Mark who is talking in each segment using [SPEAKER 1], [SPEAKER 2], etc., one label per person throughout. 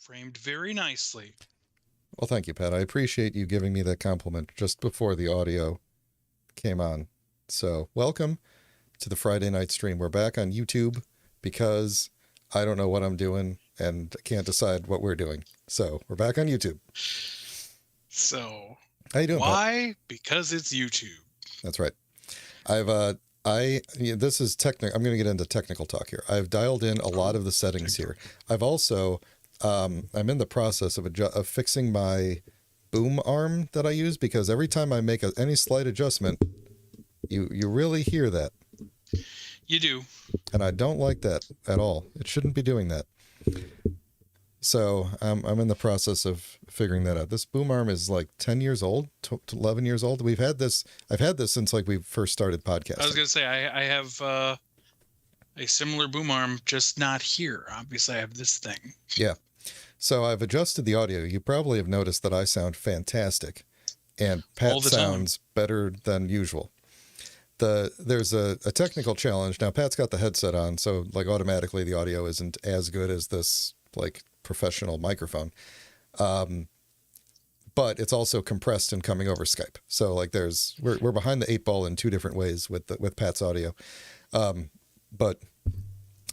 [SPEAKER 1] Framed very nicely.
[SPEAKER 2] Well, thank you, Pat. I appreciate you giving me that compliment just before the audio came on. So, welcome to the Friday night stream. We're back on YouTube because I don't know what I'm doing and can't decide what we're doing. So, we're back on YouTube.
[SPEAKER 1] So,
[SPEAKER 2] how you doing,
[SPEAKER 1] why?
[SPEAKER 2] Pat?
[SPEAKER 1] Because it's YouTube.
[SPEAKER 2] That's right. This is technical. I'm going to get into technical talk here. I've dialed in a lot of the settings here. I've also, I'm in the process of fixing my boom arm that I use, because every time I make any slight adjustment, you really hear that.
[SPEAKER 1] You do.
[SPEAKER 2] And I don't like that at all. It shouldn't be doing that. So I'm in the process of figuring that out. This boom arm is like 10 years old, 11 years old. I've had this since like we first started podcasting.
[SPEAKER 1] I was going to say, I have a similar boom arm, just not here. Obviously, I have this thing.
[SPEAKER 2] Yeah. So I've adjusted the audio. You probably have noticed that I sound fantastic, and Pat sounds better than usual. There's a technical challenge. Now, Pat's got the headset on, so like automatically the audio isn't as good as this like professional microphone. But it's also compressed and coming over Skype. So like we're behind the 8 ball in 2 different ways with Pat's audio. But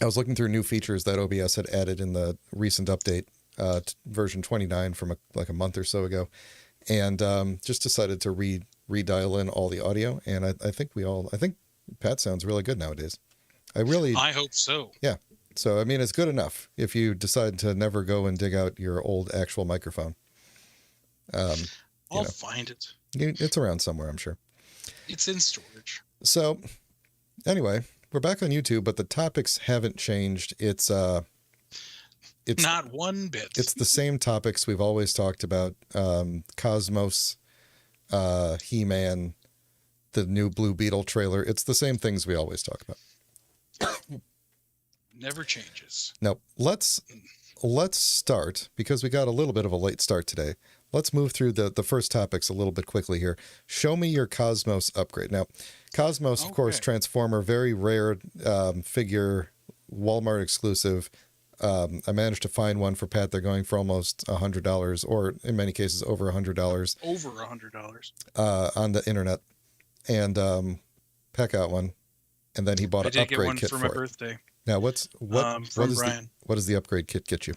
[SPEAKER 2] I was looking through new features that OBS had added in the recent update, version 29 from a month or so ago. And just decided to redial in all the audio. And I think Pat sounds really good nowadays. I
[SPEAKER 1] hope so.
[SPEAKER 2] Yeah. So, I mean, it's good enough if you decide to never go and dig out your old actual microphone.
[SPEAKER 1] I'll find it.
[SPEAKER 2] It's around somewhere, I'm sure.
[SPEAKER 1] It's in storage.
[SPEAKER 2] So, anyway, we're back on YouTube, but the topics haven't changed. It's not
[SPEAKER 1] one bit.
[SPEAKER 2] It's the same topics we've always talked about. Cosmos, He-Man, the new Blue Beetle trailer. It's the same things we always talk about.
[SPEAKER 1] Never changes.
[SPEAKER 2] Now, let's start, because we got a little bit of a late start today. Let's move through the first topics a little bit quickly here. Show me your Cosmos upgrade. Now, Cosmos, of course, Transformer, very rare figure, Walmart exclusive. I managed to find one for Pat. They're going for almost $100, or in many cases over $100.
[SPEAKER 1] Over $100.
[SPEAKER 2] On the internet. And Pat got one, and then he bought an upgrade kit for
[SPEAKER 1] my birthday.
[SPEAKER 2] Now, what does the upgrade kit get you?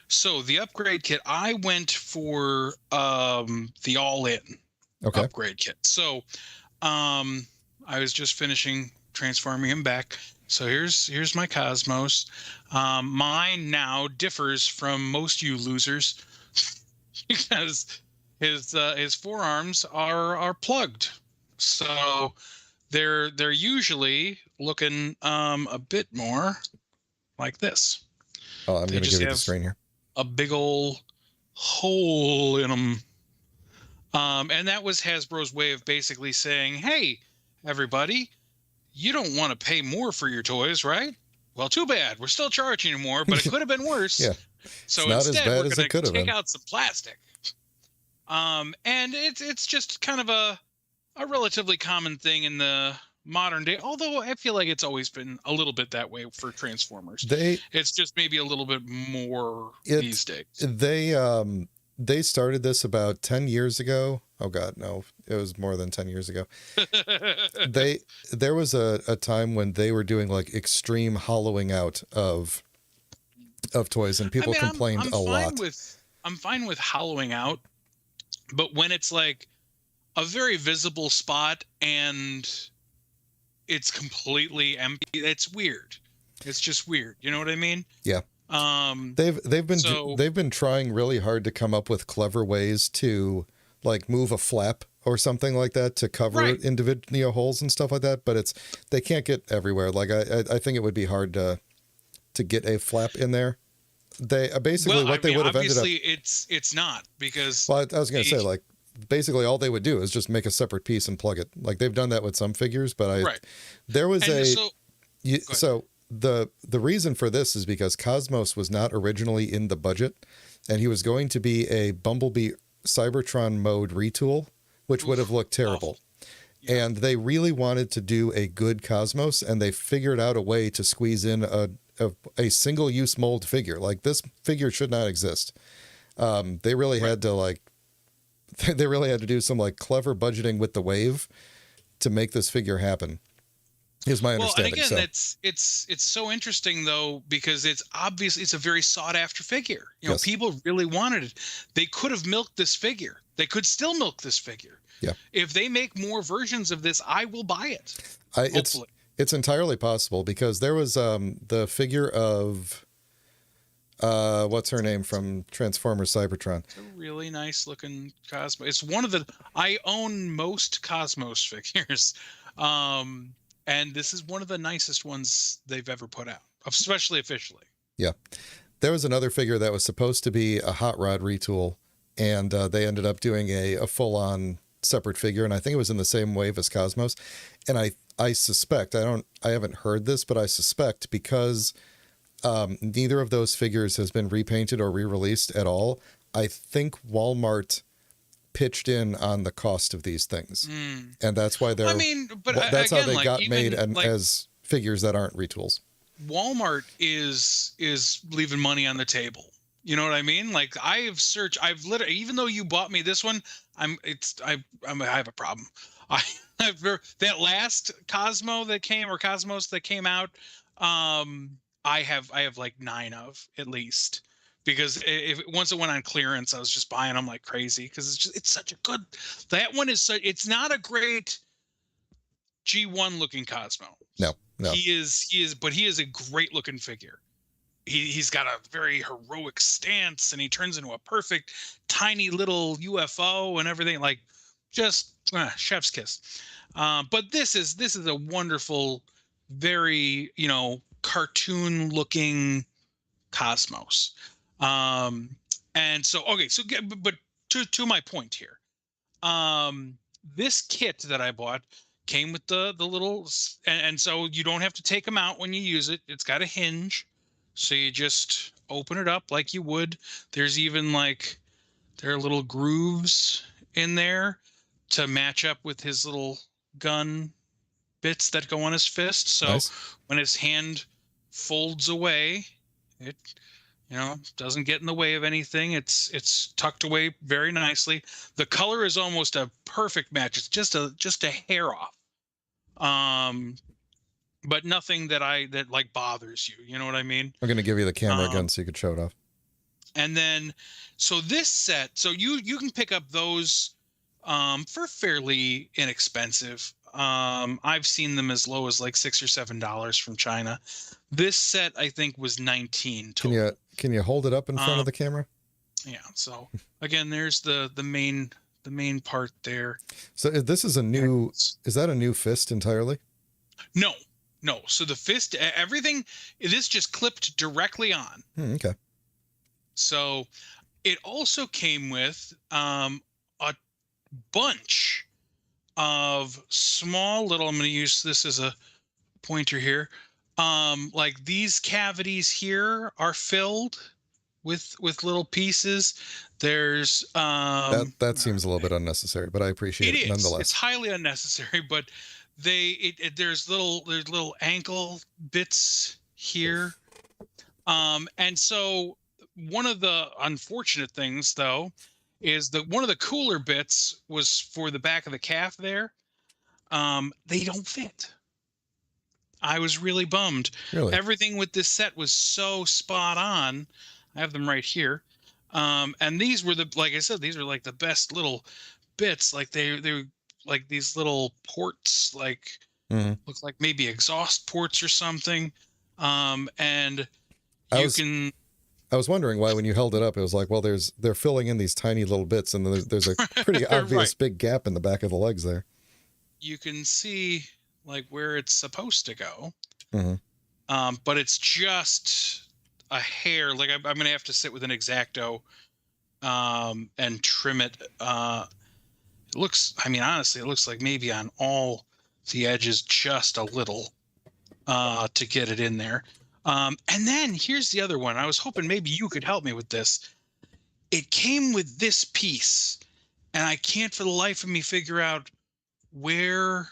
[SPEAKER 1] So the upgrade kit, I went for the all-in upgrade kit. So I was just finishing transforming him back. So here's my Cosmos. Mine now differs from most you losers because his forearms are plugged. So they're usually looking a bit more like this.
[SPEAKER 2] Oh, I'm going to give you the screen here.
[SPEAKER 1] A big old hole in them. And that was Hasbro's way of basically saying, hey, everybody, you don't want to pay more for your toys, right? Well, too bad. We're still charging you more, but it could have been worse.
[SPEAKER 2] Yeah.
[SPEAKER 1] So instead, we're going to take out some plastic. And it's just kind of a relatively common thing in the modern day, although I feel like it's always been a little bit that way for Transformers. It's just maybe a little bit more these days.
[SPEAKER 2] They started this about 10 years ago. Oh God, no, it was more than 10 years ago. There was a time when they were doing like extreme hollowing out of toys, and people complained a lot.
[SPEAKER 1] I'm fine with hollowing out, but when it's like a very visible spot and it's completely empty, it's weird. It's just weird. You know what I mean?
[SPEAKER 2] Yeah. They've been trying really hard to come up with clever ways to like move a flap or something like that to cover individual holes and stuff like that, but they can't get everywhere. Like I think it would be hard to get a flap in there. They basically they would have ended up.
[SPEAKER 1] Obviously, it's not, because.
[SPEAKER 2] Well, I was going to say, like, basically all they would do is just make a separate piece and plug it. Like they've done that with some figures, but there was the reason for this is because Cosmos was not originally in the budget, and he was going to be a Bumblebee Cybertron mode retool, which would have looked terrible. And they really wanted to do a good Cosmos, and they figured out a way to squeeze in a single-use mold figure. Like, this figure should not exist. They really had to like, they really had to do some like clever budgeting with the wave to make this figure happen. Is my understanding.
[SPEAKER 1] Well, and again, it's so interesting though, because it's a very sought after figure. You know,
[SPEAKER 2] yes.
[SPEAKER 1] People really wanted it. They could have milked this figure. They could still milk this figure.
[SPEAKER 2] Yeah.
[SPEAKER 1] If they make more versions of this, I will buy it.
[SPEAKER 2] It's entirely possible, because there was the figure of what's her name from Transformers Cybertron.
[SPEAKER 1] It's a really nice looking Cosmos. It's one of the I own most Cosmos figures. And this is one of the nicest ones they've ever put out, especially officially.
[SPEAKER 2] Yeah. There was another figure that was supposed to be a Hotrod retool, and they ended up doing a full-on separate figure, and I think it was in the same wave as Cosmos. And I suspect, I haven't heard this, but I suspect, because neither of those figures has been repainted or re-released at all, I think Walmart pitched in on the cost of these things, and that's why they're. That's again, how they got made as figures that aren't retools.
[SPEAKER 1] Walmart is leaving money on the table. You know what I mean? Like, I've literally, even though you bought me this one, I have a problem. That last Cosmos that came out, I have like 9 of, at least. Because once it went on clearance, I was just buying them like crazy, because it's such a good. That one is it's not a great G1 looking Cosmo.
[SPEAKER 2] No.
[SPEAKER 1] He is a great looking figure. He's got a very heroic stance, and he turns into a perfect tiny little UFO and everything. Like, just chef's kiss. But this is a wonderful, very cartoon looking Cosmos. And so, okay, but to my point here, this kit that I bought came with the little, and so you don't have to take them out when you use it. It's got a hinge, so you just open it up like you would. There's even there are little grooves in there to match up with his little gun bits that go on his fist. So nice. When his hand folds away, it doesn't get in the way of anything. It's tucked away very nicely. The color is almost a perfect match. It's just a hair off. But nothing that bothers you. You know what I mean?
[SPEAKER 2] I'm gonna give you the camera again so you could show it off.
[SPEAKER 1] And then, so this set, so you can pick up those for fairly inexpensive. I've seen them as low as like $6 or $7 from China. This set, I think, was $19 total.
[SPEAKER 2] Can you hold it up in front of the camera? Yeah.
[SPEAKER 1] So again, there's the main part there.
[SPEAKER 2] So this is is that a new fist entirely?
[SPEAKER 1] No. So the fist, everything, this just clipped directly on.
[SPEAKER 2] Okay.
[SPEAKER 1] So it also came with a bunch of small little, I'm going to use this as a pointer here. Like these cavities here are filled with little pieces. There's
[SPEAKER 2] that seems a little bit unnecessary, but I appreciate it nonetheless.
[SPEAKER 1] It's highly unnecessary, but there's little ankle bits here. And so one of the unfortunate things though is that one of the cooler bits was for the back of the calf there. They don't fit. I was really bummed.
[SPEAKER 2] Really?
[SPEAKER 1] Everything with this set was so spot on. I have them right here. And these were like I said, these are like the best little bits. Like they're like these little ports, like look like maybe exhaust ports or something. And
[SPEAKER 2] I was wondering why when you held it up, it was like, well, they're filling in these tiny little bits, and there's a pretty obvious big gap in the back of the legs there.
[SPEAKER 1] You can see like where it's supposed to go. But it's just a hair. Like I'm going to have to sit with an X-Acto and trim it. It looks, honestly, it looks like maybe on all the edges just a little to get it in there. And then here's the other one. I was hoping maybe you could help me with this. It came with this piece, and I can't for the life of me figure out where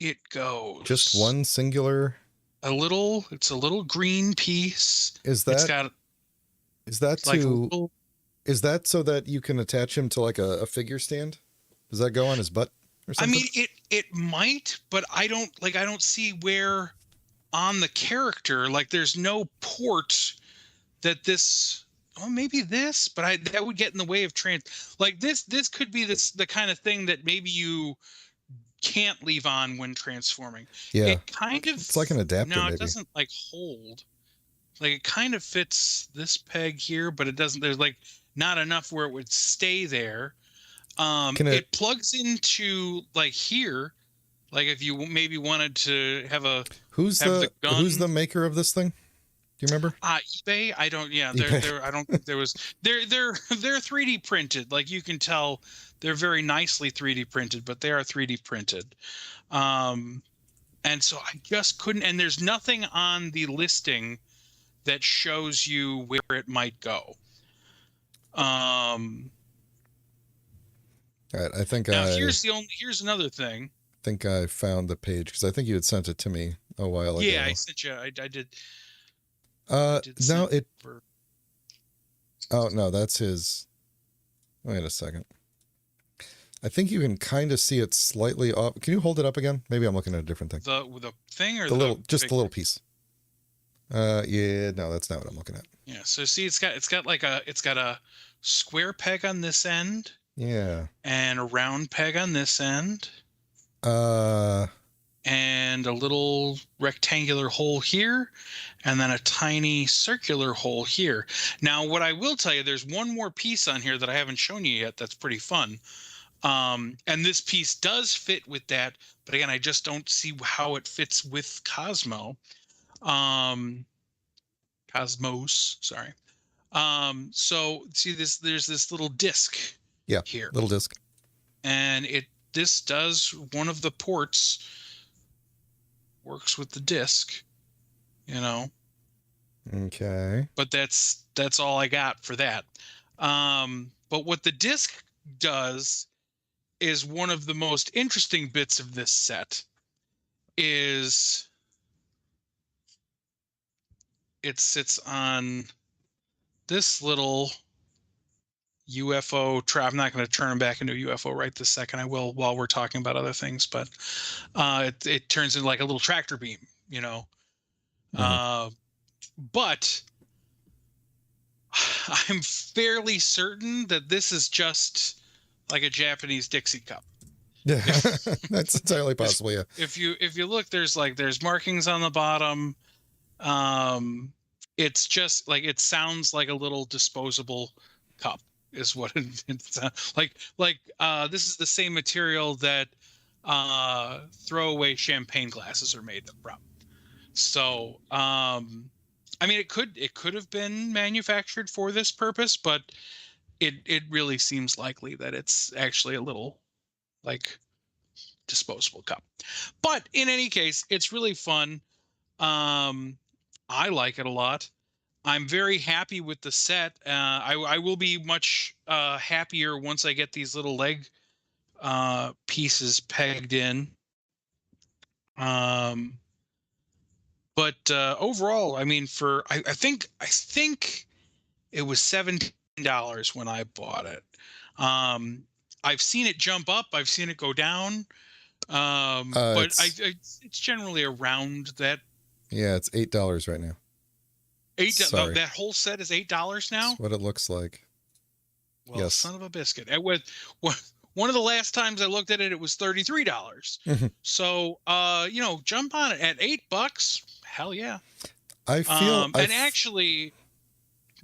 [SPEAKER 1] it goes.
[SPEAKER 2] Just one singular
[SPEAKER 1] it's a little green piece.
[SPEAKER 2] Is that
[SPEAKER 1] like
[SPEAKER 2] is that so that you can attach him to like a figure stand? Does that go on his butt or something?
[SPEAKER 1] I mean, it might, but I don't see where on the character, like there's no port that this, oh, maybe this, but that would get in the way of like this could be the kind of thing that maybe you can't leave on when transforming.
[SPEAKER 2] Yeah.
[SPEAKER 1] It kind of,
[SPEAKER 2] it's like an adapter.
[SPEAKER 1] No,
[SPEAKER 2] maybe.
[SPEAKER 1] it doesn't like hold. Like it kind of fits this peg here, but it doesn't, there's like not enough where it would stay there. It plugs into like here, like if you maybe wanted to have
[SPEAKER 2] who's the maker of this thing? Do you remember?
[SPEAKER 1] eBay. I don't. Yeah, they're I don't think there was. They're 3D printed. Like you can tell, they're very nicely 3D printed, but they are 3D printed. And so I just couldn't. And there's nothing on the listing that shows you where it might go.
[SPEAKER 2] All right, I think
[SPEAKER 1] now here's another thing.
[SPEAKER 2] I think I found the page because I think you had sent it to me a while ago.
[SPEAKER 1] Yeah, I sent you. I did.
[SPEAKER 2] No, it. Oh no, that's his. Wait a second. I think you can kind of see it slightly off. Can you hold it up again? Maybe I'm looking at a different thing.
[SPEAKER 1] The thing or
[SPEAKER 2] the little piece. Yeah, no, that's not what I'm looking at.
[SPEAKER 1] Yeah, so see, it's got a square peg on this end.
[SPEAKER 2] Yeah.
[SPEAKER 1] And a round peg on this end. And a little rectangular hole here, and then a tiny circular hole here. Now, what I will tell you, there's one more piece on here that I haven't shown you yet that's pretty fun. And this piece does fit with that, but again, I just don't see how it fits with Cosmos, sorry. So see this, there's this little disc here.
[SPEAKER 2] Little disc.
[SPEAKER 1] And this does one of the ports works with the disc,
[SPEAKER 2] Okay.
[SPEAKER 1] But that's all I got for that. But what the disc does is one of the most interesting bits of this set is it sits on this little UFO trap. I'm not going to turn them back into a UFO right this second. I will while we're talking about other things, but it turns into like a little tractor beam,
[SPEAKER 2] Mm-hmm.
[SPEAKER 1] But I'm fairly certain that this is just like a Japanese Dixie cup.
[SPEAKER 2] Yeah, that's entirely possible. Yeah.
[SPEAKER 1] If you look, there's markings on the bottom. It's just like, it sounds like a little disposable cup is what it's like. This is the same material that throwaway champagne glasses are made from. So, I mean, it could have been manufactured for this purpose, but it really seems likely that it's actually a little like disposable cup. But in any case, it's really fun. I like it a lot. I'm very happy with the set. I will be much happier once I get these little leg pieces pegged in. But overall, I mean, I think it was $17 when I bought it. I've seen it jump up. I've seen it go down. But it's generally around that.
[SPEAKER 2] Yeah, it's $8 right now.
[SPEAKER 1] That whole set is $8 now?
[SPEAKER 2] That's what it looks like.
[SPEAKER 1] Well, yes. Son of a biscuit. One of the last times I looked at it, it was $33. Mm-hmm. So, jump on it at $8. Hell yeah.
[SPEAKER 2] I feel.
[SPEAKER 1] And actually,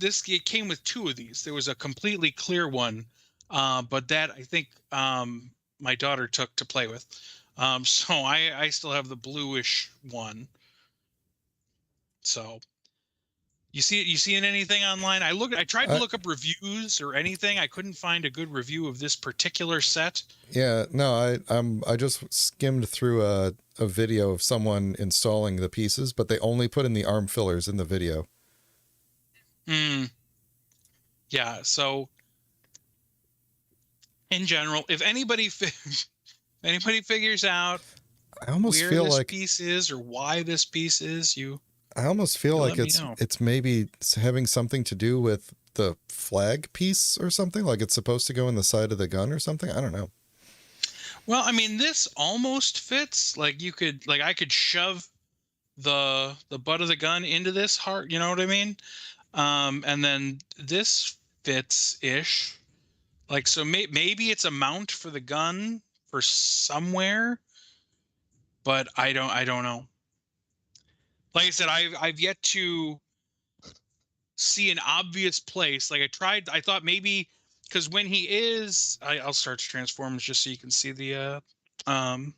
[SPEAKER 1] it came with two of these. There was a completely clear one, but that I think my daughter took to play with. So I still have the bluish one. So. You seeing anything online? I tried to look up reviews or anything. I couldn't find a good review of this particular set.
[SPEAKER 2] Yeah, no, I just skimmed through a video of someone installing the pieces, but they only put in the arm fillers in the video.
[SPEAKER 1] Yeah, so in general, if anybody figures out
[SPEAKER 2] I almost
[SPEAKER 1] where
[SPEAKER 2] feel
[SPEAKER 1] this
[SPEAKER 2] like
[SPEAKER 1] piece is or why this piece is, you let me know.
[SPEAKER 2] it's maybe having something to do with the flag piece or something. Like it's supposed to go in the side of the gun or something. I don't know.
[SPEAKER 1] Well, I mean, this almost fits. Like you could, like I could shove the butt of the gun into this heart. You know what I mean? And then this fits ish. Like so, maybe it's a mount for the gun for somewhere, but I don't know. Like I said, I've yet to see an obvious place. Like I thought maybe because when he is, I'll start to Transformers just so you can see um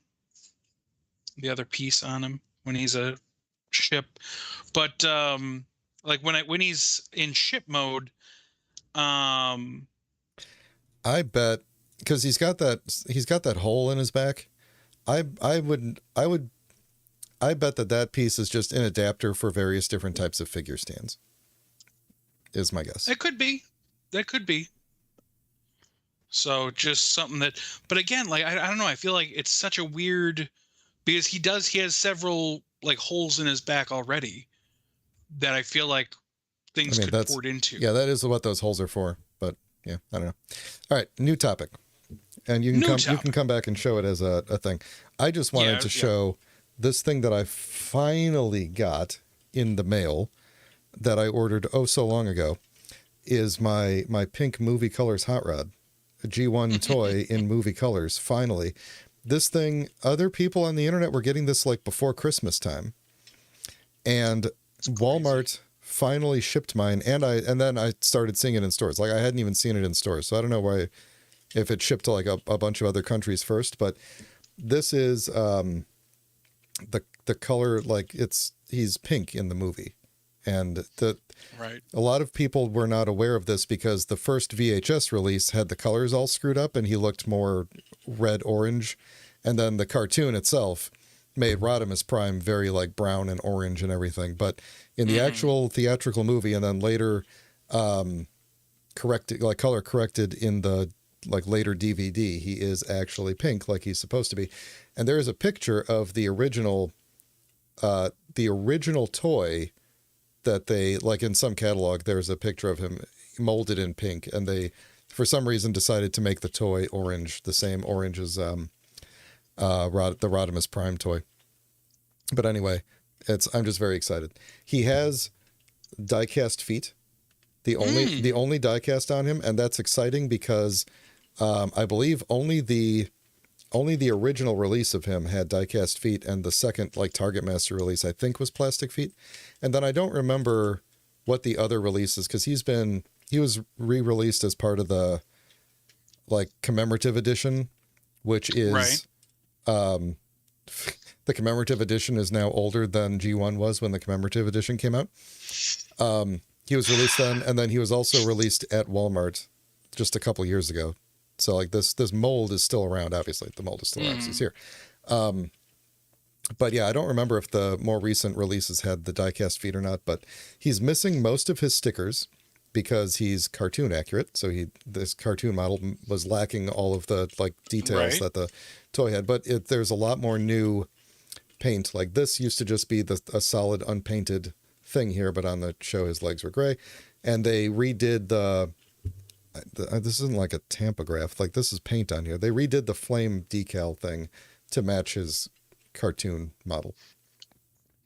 [SPEAKER 1] the other piece on him when he's a ship. But like when he's in ship mode, um
[SPEAKER 2] I bet because he's got that hole in his back. I bet that piece is just an adapter for various different types of figure stands. Is my guess.
[SPEAKER 1] it could be, that could be. So just something that, but again, like I don't know, I feel like it's such a weird because he has several like holes in his back already that I feel like
[SPEAKER 2] I
[SPEAKER 1] things
[SPEAKER 2] mean,
[SPEAKER 1] could port into.
[SPEAKER 2] yeah, that is what those holes are for. But yeah, I don't know. All right, new topic, and you can come back and show it as a thing. I just wanted to show this thing that I finally got in the mail that I ordered so long ago is my pink movie colors hot rod, a G1 toy in movie colors. Finally, this thing. Other people on the internet were getting this like before Christmas time, and Walmart finally shipped mine, and then I started seeing it in stores. Like I hadn't even seen it in stores, so I don't know why if it shipped to like a bunch of other countries first. But this is the color, like he's pink in the movie, and a lot of people were not aware of this because the first VHS release had the colors all screwed up and he looked more red orange, and then the cartoon itself made Rodimus Prime very like brown and orange and everything. But in the actual theatrical movie, and then later corrected, like color corrected in the like later DVD, he is actually pink like he's supposed to be. And there is a picture of the original toy that they, like in some catalog, there's a picture of him molded in pink, and they for some reason decided to make the toy orange, the same orange as the Rodimus Prime toy. But anyway, I'm just very excited. He has die-cast feet, the only die-cast on him, and that's exciting because I believe only the original release of him had die-cast feet, and the second like Target Master release I think was plastic feet. And then I don't remember what the other releases, because he was re-released as part of the like commemorative edition, which is the commemorative edition is now older than G1 was when the commemorative edition came out. He was released then, and then he was also released at Walmart just a couple years ago. So like this mold is still around. Obviously, the mold is still around. He's here. But yeah, I don't remember if the more recent releases had the die-cast feet or not. But he's missing most of his stickers because he's cartoon accurate. So this cartoon model was lacking all of the like details that the toy had. But there's a lot more new paint. Like this used to just be a solid unpainted thing here, but on the show his legs were gray, and they redid this isn't like a tampograph, like this is paint on here. They redid the flame decal thing to match his cartoon model.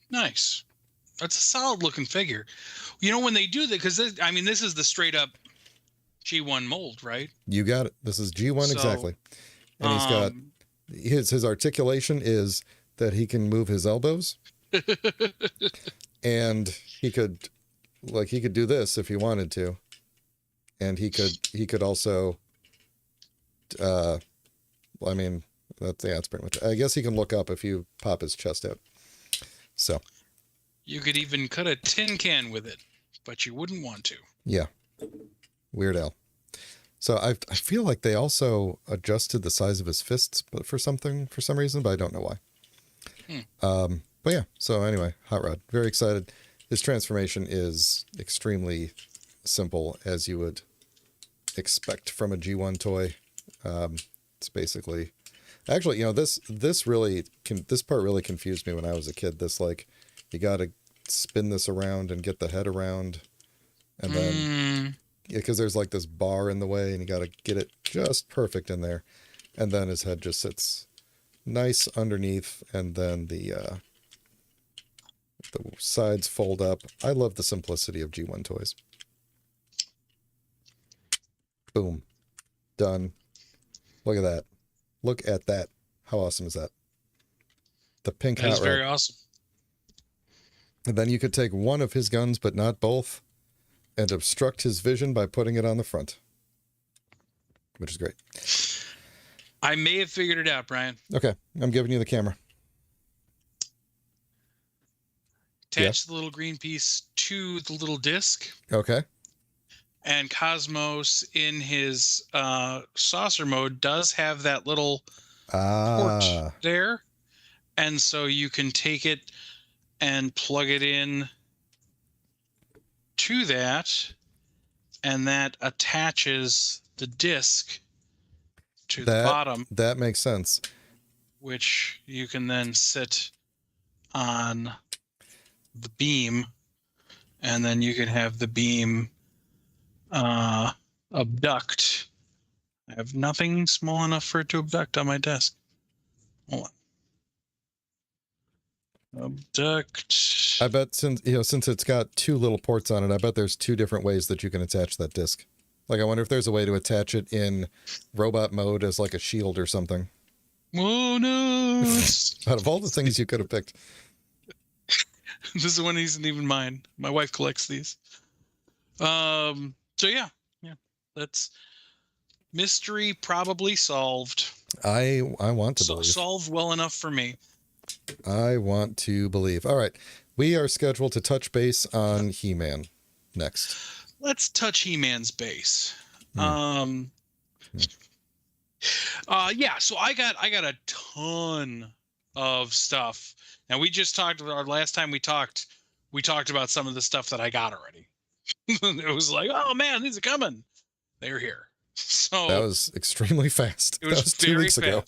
[SPEAKER 1] Nice. That's a solid looking figure. You know, when they do that, because this is the straight up G1 mold, right?
[SPEAKER 2] You got it. This is G1 exactly. And he's got his articulation is that he can move his elbows and he could do this if he wanted to. And he could also, that's pretty much, I guess he can look up if you pop his chest out. So.
[SPEAKER 1] You could even cut a tin can with it, but you wouldn't want to.
[SPEAKER 2] Yeah. Weird Al. So I feel like they also adjusted the size of his fists, but for some reason, but I don't know why. But yeah, so anyway, Hot Rod, very excited. His transformation is extremely simple, as you would expect from a G1 toy. It's basically Actually, this part really confused me when I was a kid. This, like, you got to spin this around and get the head around, and then because there's like this bar in the way, and you got to get it just perfect in there, and then his head just sits nice underneath, and then the sides fold up. I love the simplicity of G1 toys. Boom, done. Look at that. Look at that. How awesome is that? The pink
[SPEAKER 1] That is very awesome.
[SPEAKER 2] And then you could take one of his guns, but not both, and obstruct his vision by putting it on the front, which is great.
[SPEAKER 1] I may have figured it out, Brian.
[SPEAKER 2] Okay, I'm giving you the camera.
[SPEAKER 1] Attach the little green piece to the little disc.
[SPEAKER 2] Okay.
[SPEAKER 1] And Cosmos, in his saucer mode, does have that little port there. And so you can take it and plug it in to that, and that attaches the disc to the bottom.
[SPEAKER 2] That makes sense.
[SPEAKER 1] Which you can then sit on the beam, and then you can have the beam abduct. I have nothing small enough for it to abduct on my desk. Hold on. Abduct.
[SPEAKER 2] I bet since it's got two little ports on it, I bet there's two different ways that you can attach that disc. Like, I wonder if there's a way to attach it in robot mode as like a shield or something.
[SPEAKER 1] Oh no!
[SPEAKER 2] Out of all the things you could have picked.
[SPEAKER 1] This one isn't even mine. My wife collects these. So yeah, that's mystery probably solved.
[SPEAKER 2] I want to believe.
[SPEAKER 1] Solved well enough for me.
[SPEAKER 2] I want to believe. All right, we are scheduled to touch base on He-Man next.
[SPEAKER 1] Let's touch He-Man's base. So I got a ton of stuff. Now, we just talked about, our last time we talked about some of the stuff that I got already. It was like, oh man, these are coming. They're here. So
[SPEAKER 2] that was extremely fast.
[SPEAKER 1] It was,
[SPEAKER 2] that was 2 weeks ago.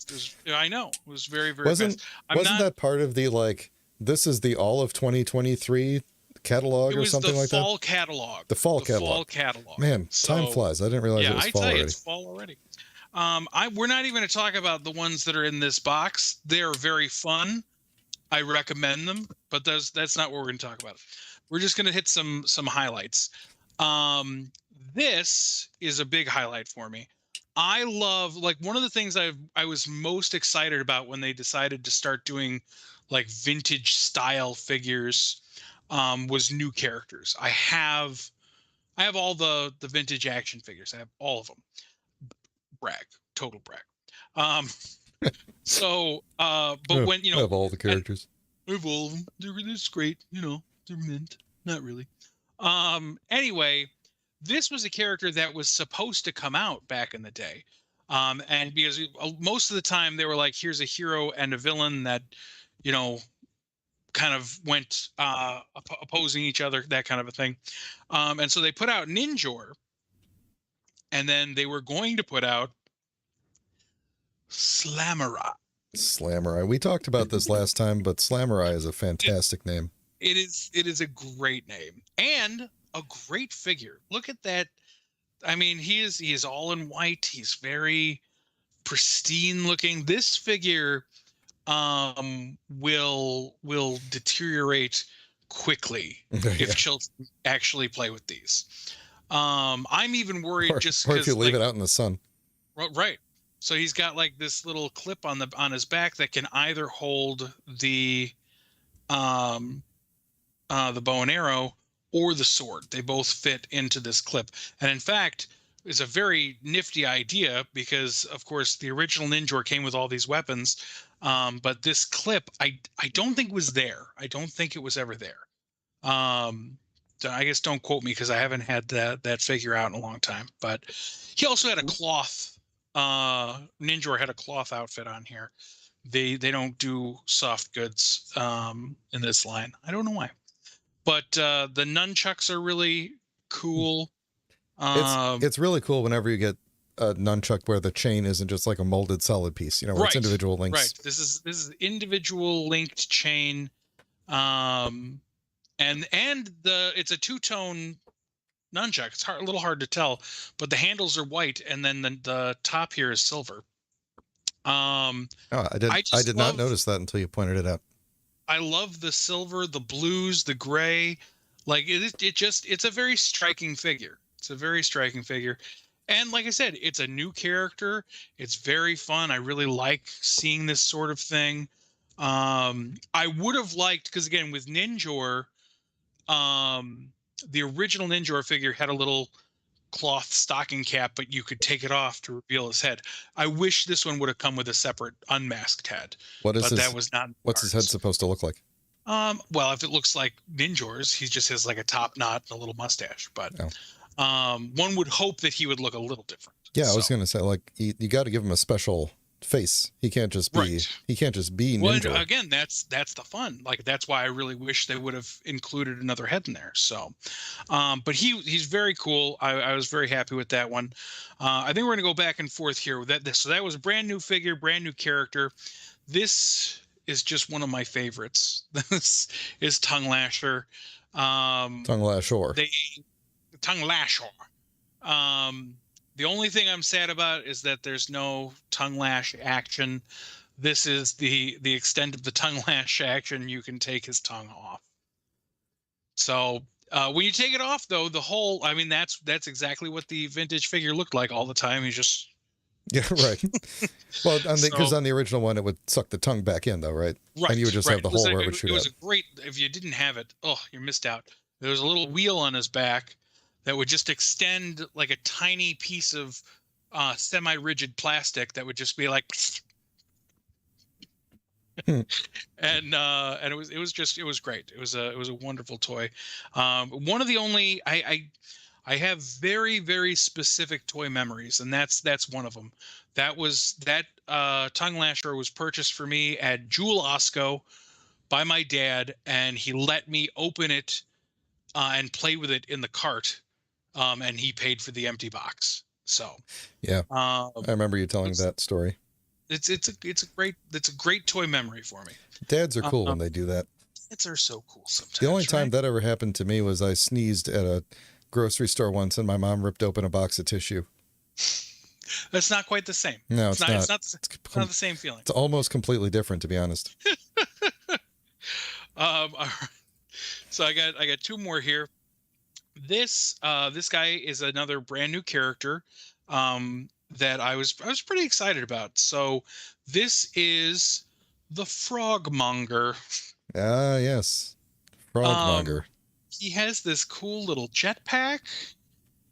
[SPEAKER 1] I know. It was very, very fast.
[SPEAKER 2] Wasn't that part of the, like, this is the all of 2023 catalog or something like that?
[SPEAKER 1] The fall catalog.
[SPEAKER 2] The fall catalog. Man, time flies. I didn't realize it was fall already.
[SPEAKER 1] It's fall already. We're not even going to talk about the ones that are in this box. They're very fun. I recommend them, but that's not what we're going to talk about. We're just going to hit some highlights. This is a big highlight for me. I love, like, one of the things I was most excited about when they decided to start doing like vintage style figures was new characters. I have all the vintage action figures. I have all of them. Brag, total brag. But when
[SPEAKER 2] I have all the characters.
[SPEAKER 1] I have all of them. They're great. They're mint. Not really. Anyway, this was a character that was supposed to come out back in the day. And because most of the time they were like, here's a hero and a villain that, kind of went opposing each other, that kind of a thing. And so they put out Ninjor, and then they were going to put out Slamurai.
[SPEAKER 2] We talked about this last time, but Slamurai is a fantastic name.
[SPEAKER 1] It is a great name and a great figure. Look at that. I mean, he is all in white. He's very pristine looking. This figure will deteriorate quickly if children actually play with these. I'm even worried or if you
[SPEAKER 2] leave it out in the sun.
[SPEAKER 1] Right. So he's got like this little clip on his back that can either hold the bow and arrow or the sword. They both fit into this clip. And in fact, it's a very nifty idea because, of course, the original Ninjor came with all these weapons. But this clip, I don't think was there. I don't think it was ever there. I guess don't quote me because I haven't had that figure out in a long time. But he also had a cloth. Ninjor had a cloth outfit on here. They don't do soft goods in this line. I don't know why. But the nunchucks are really cool.
[SPEAKER 2] It's really cool whenever you get a nunchuck where the chain isn't just like a molded solid piece, where it's individual links.
[SPEAKER 1] Right. This is individual linked chain. And it's a two-tone nunchuck. It's a little hard to tell, but the handles are white, and then the top here is silver.
[SPEAKER 2] I did not notice that until you pointed it out.
[SPEAKER 1] I love the silver, the blues, the gray. Like it's a very striking figure. It's a very striking figure. And like I said, it's a new character. It's very fun. I really like seeing this sort of thing. I would have liked, because again, with Ninjor, the original Ninjor figure had a little cloth stocking cap, but you could take it off to reveal his head. I wish this one would have come with a separate unmasked head. That was not.
[SPEAKER 2] What's his head supposed to look like?
[SPEAKER 1] Well, if it looks like Ninjor's, he just has like a top knot and a little mustache. But one would hope that he would look a little different.
[SPEAKER 2] Yeah, I was going to say, like, you got to give him a special face. He can't just be Ninjor.
[SPEAKER 1] Well, again, that's the fun. Like, that's why I really wish they would have included another head in there. So, but he's very cool. I was very happy with that one. I think we're going to go back and forth here with that. So that was a brand new figure, brand new character. This is just one of my favorites. This is Tongue Lasher.
[SPEAKER 2] Tongue Lasher.
[SPEAKER 1] Tongue Lasher. The only thing I'm sad about is that there's no tongue lash action. This is the extent of the tongue lash action. You can take his tongue off. So when you take it off, though, that's exactly what the vintage figure looked like all the time. He's just
[SPEAKER 2] right. Well, because on the original one, it would suck the tongue back in, though, right?
[SPEAKER 1] Right.
[SPEAKER 2] And you would just have the hole where it would shoot out.
[SPEAKER 1] It was a great. If you didn't have it, you missed out. There was a little wheel on his back that would just extend like a tiny piece of semi-rigid plastic that would just be like, and it was great. It was a wonderful toy. One of the only I have very, very specific toy memories, and that's one of them. That Tongue Lasher was purchased for me at Jewel Osco by my dad, and he let me open it and play with it in the cart. And he paid for the empty box. So
[SPEAKER 2] yeah, I remember you telling that story.
[SPEAKER 1] It's a great toy memory for me.
[SPEAKER 2] Dads are cool when they do that.
[SPEAKER 1] Dads are so cool sometimes.
[SPEAKER 2] The only time that ever happened to me was I sneezed at a grocery store once, and my mom ripped open a box of tissue.
[SPEAKER 1] That's not quite the same.
[SPEAKER 2] No, it's not.
[SPEAKER 1] It's not the same feeling.
[SPEAKER 2] It's almost completely different, to be honest.
[SPEAKER 1] All right. So I got two more here. This guy is another brand new character that I was pretty excited about. So this is the Frogmonger.
[SPEAKER 2] Ah, yes, Frogmonger.
[SPEAKER 1] He has this cool little jetpack.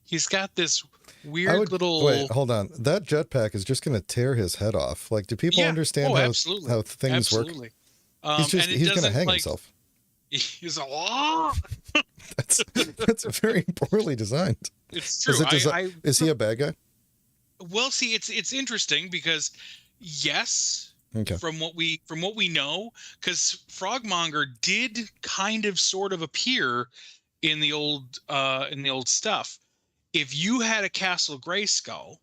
[SPEAKER 1] He's got this weird little.
[SPEAKER 2] Wait, hold on. That jetpack is just going to tear his head off. Like, do people understand how things work? He's going to hang himself.
[SPEAKER 1] He's
[SPEAKER 2] that's very poorly designed.
[SPEAKER 1] It's true.
[SPEAKER 2] Is he a bad guy?
[SPEAKER 1] Well, see, it's interesting because yes, from what we know, because Frogmonger did kind of sort of appear in the old stuff. If you had a Castle Grayskull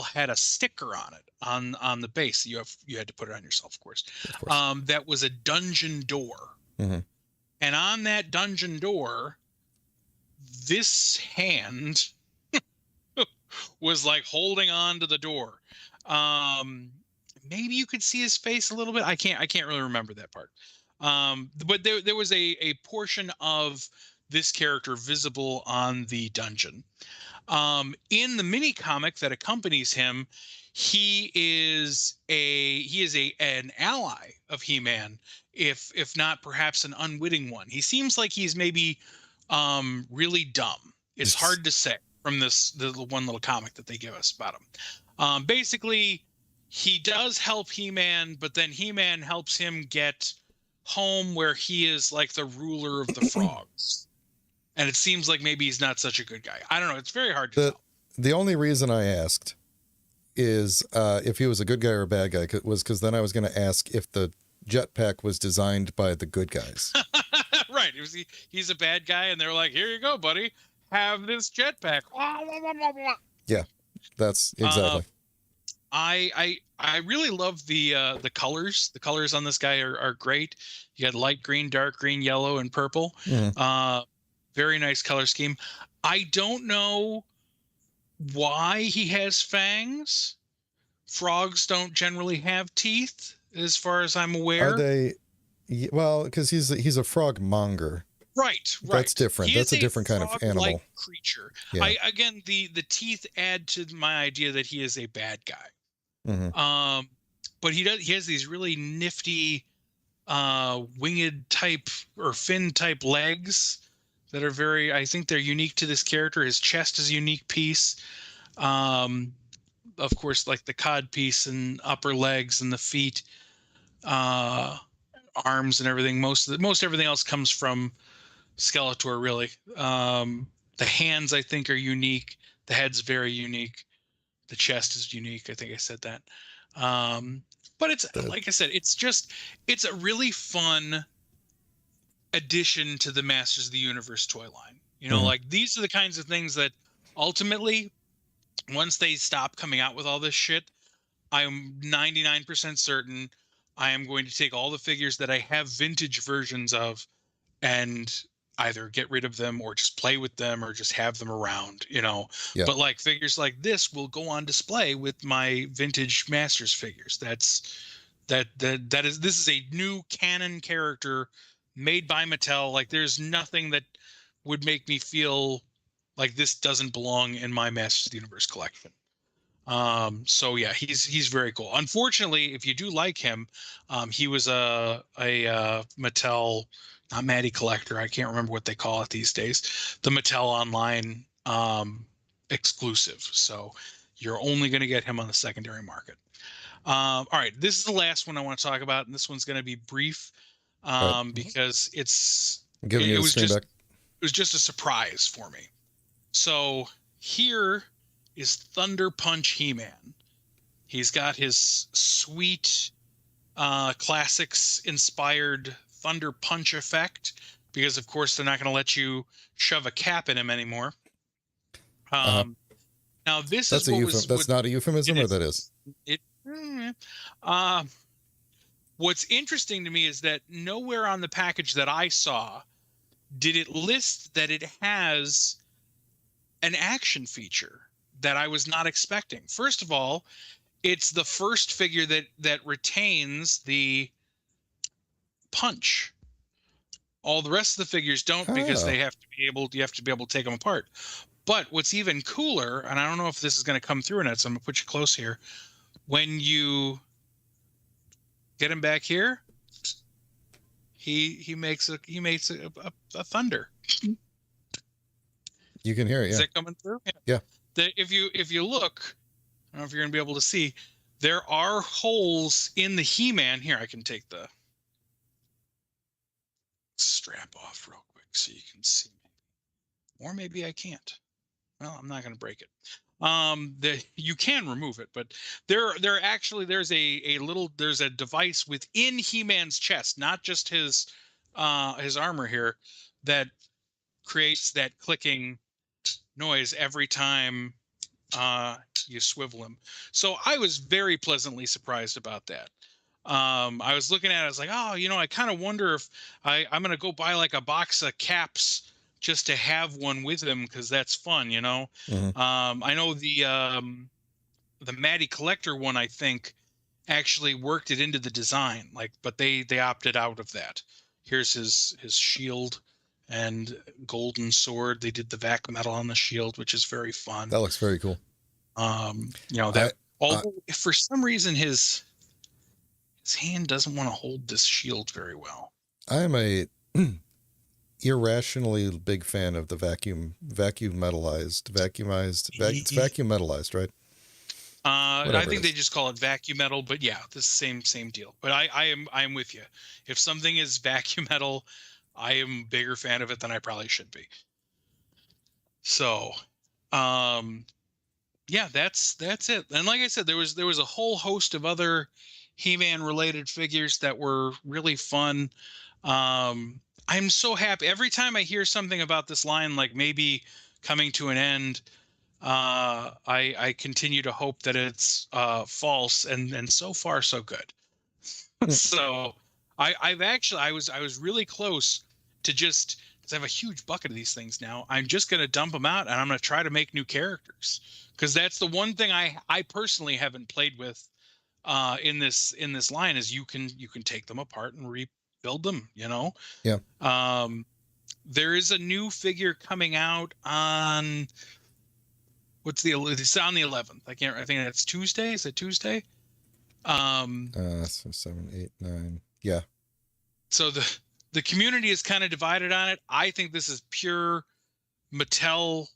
[SPEAKER 1] had a sticker on it on the base. You had to put it on yourself, of course. That was a dungeon door. Mm-hmm. And on that dungeon door, this hand was like holding on to the door. Maybe you could see his face a little bit. I can't really remember that part. But there was a portion of this character visible on the dungeon. In the mini comic that accompanies him, he is an ally of He-Man, if not perhaps an unwitting one. He seems like he's maybe really dumb. It's hard to say from the one little comic that they give us about him. Basically, he does help He-Man, but then He-Man helps him get home where he is like the ruler of the frogs. And it seems like maybe he's not such a good guy. I don't know. It's very hard to tell.
[SPEAKER 2] The only reason I asked is if he was a good guy or a bad guy was because then I was going to ask if the jetpack was designed by the good guys.
[SPEAKER 1] Right. He's a bad guy, and they're like, here you go, buddy. Have this jetpack.
[SPEAKER 2] Yeah, that's
[SPEAKER 1] Uh,
[SPEAKER 2] exactly.
[SPEAKER 1] I really love the colors. The colors on this guy are great. You got light green, dark green, yellow, and purple.
[SPEAKER 2] Mm-hmm.
[SPEAKER 1] Uh, very nice color scheme. I don't know why he has fangs. Frogs don't generally have teeth, as far as I'm
[SPEAKER 2] Are
[SPEAKER 1] aware.
[SPEAKER 2] they? Well, because he's a frog monger.
[SPEAKER 1] Right,
[SPEAKER 2] That's
[SPEAKER 1] right.
[SPEAKER 2] different.
[SPEAKER 1] He is
[SPEAKER 2] That's a
[SPEAKER 1] a
[SPEAKER 2] different kind of
[SPEAKER 1] frog-like
[SPEAKER 2] animal.
[SPEAKER 1] creature.
[SPEAKER 2] Yeah.
[SPEAKER 1] I again the teeth add to my idea that he is a bad guy.
[SPEAKER 2] Mm-hmm.
[SPEAKER 1] But he has these really nifty winged type or fin type legs that are very, I think they're unique to this character. His chest is a unique piece. Um, of course, like the cod piece and upper legs and the feet, uh, arms and everything. Most everything else comes from Skeletor, really. The hands, I think, are unique. The head's very unique. The chest is unique. I think I said that. Um, but it's
[SPEAKER 2] The,
[SPEAKER 1] like I said, it's a really fun addition to the Masters of the Universe toy line.
[SPEAKER 2] mm-hmm.
[SPEAKER 1] Like these are the kinds of things that ultimately, once they stop coming out with all this shit, I'm 99% certain I am going to take all the figures that I have vintage versions of and either get rid of them or just play with them or just have them around.
[SPEAKER 2] Yeah.
[SPEAKER 1] But like figures like this will go on display with my vintage Masters figures. This is a new canon character made by Mattel. Like there's nothing that would make me feel like this doesn't belong in my Masters of the Universe collection. So yeah, he's very cool. Unfortunately, if you do like him, he was a Mattel, not Matty Collector. I can't remember what they call it these days. The Mattel Online exclusive. So you're only going to get him on the secondary market. All right, this is the last one I want to talk about, and this one's going to be brief
[SPEAKER 2] Right.
[SPEAKER 1] because
[SPEAKER 2] I'm giving you
[SPEAKER 1] it
[SPEAKER 2] the
[SPEAKER 1] was
[SPEAKER 2] stream
[SPEAKER 1] just
[SPEAKER 2] back.
[SPEAKER 1] it was just a surprise for me. So here is Thunder Punch He-Man. He's got his sweet classics inspired Thunder Punch effect because, of course, they're not going to let you shove a cap in him anymore.
[SPEAKER 2] Uh-huh.
[SPEAKER 1] Now, this
[SPEAKER 2] That's
[SPEAKER 1] is
[SPEAKER 2] a
[SPEAKER 1] what
[SPEAKER 2] euphemism. That's not a euphemism, or that is?
[SPEAKER 1] It. Uh, what's interesting to me is that nowhere on the package that I saw did it list that it has an action feature that I was not expecting. First of all, it's the first figure that retains the punch. All the rest of the figures don't because
[SPEAKER 2] Oh.
[SPEAKER 1] you have to be able to take them apart. But what's even cooler, and I don't know if this is going to come through or not, so I'm going to put you close here. When you get him back here, he makes a thunder.
[SPEAKER 2] You can hear it, yeah.
[SPEAKER 1] Is that coming through?
[SPEAKER 2] Yeah.
[SPEAKER 1] If you look, I don't know if you're going to be able to see, there are holes in the He-Man. Here, I can take the strap off real quick so you can see. Or maybe I can't. Well, I'm not going to break it. You can remove it, but there's a device within He-Man's chest, not just his armor here, that creates that clicking noise every time you swivel him. So I was very pleasantly surprised about that. I was looking at it, I was like, oh, I kind of wonder if I'm going to go buy like a box of caps just to have one with him because that's fun.
[SPEAKER 2] Mm-hmm.
[SPEAKER 1] I know the Matty Collector one, I think, actually worked it into the design, but they opted out of that. Here's his shield and golden sword. They did the vac metal on the shield, which is very fun.
[SPEAKER 2] That looks very cool.
[SPEAKER 1] Although if for some reason his hand doesn't want to hold this shield very well.
[SPEAKER 2] I am a irrationally big fan of the vacuum metalized. It's vacuum metalized, right?
[SPEAKER 1] I think they just call it vacuum metal, but yeah, the same deal. But I am with you. If something is vacuum metal, I am a bigger fan of it than I probably should be. So, yeah, that's it. And like I said, there was a whole host of other He-Man related figures that were really fun. I'm so happy every time I hear something about this line, like maybe coming to an end. I continue to hope that it's false, and so far so good. So I was really close to just, because I have a huge bucket of these things now. I'm just gonna dump them out, and I'm gonna try to make new characters, because that's the one thing I personally haven't played with in this line, is you can take them apart and rebuild them.
[SPEAKER 2] Yeah.
[SPEAKER 1] There is a new figure coming out on it's on the 11th. I think that's Tuesday. Is it Tuesday?
[SPEAKER 2] So 7, 8, 9. Yeah.
[SPEAKER 1] So the community is kind of divided on it. I think this is pure Mattel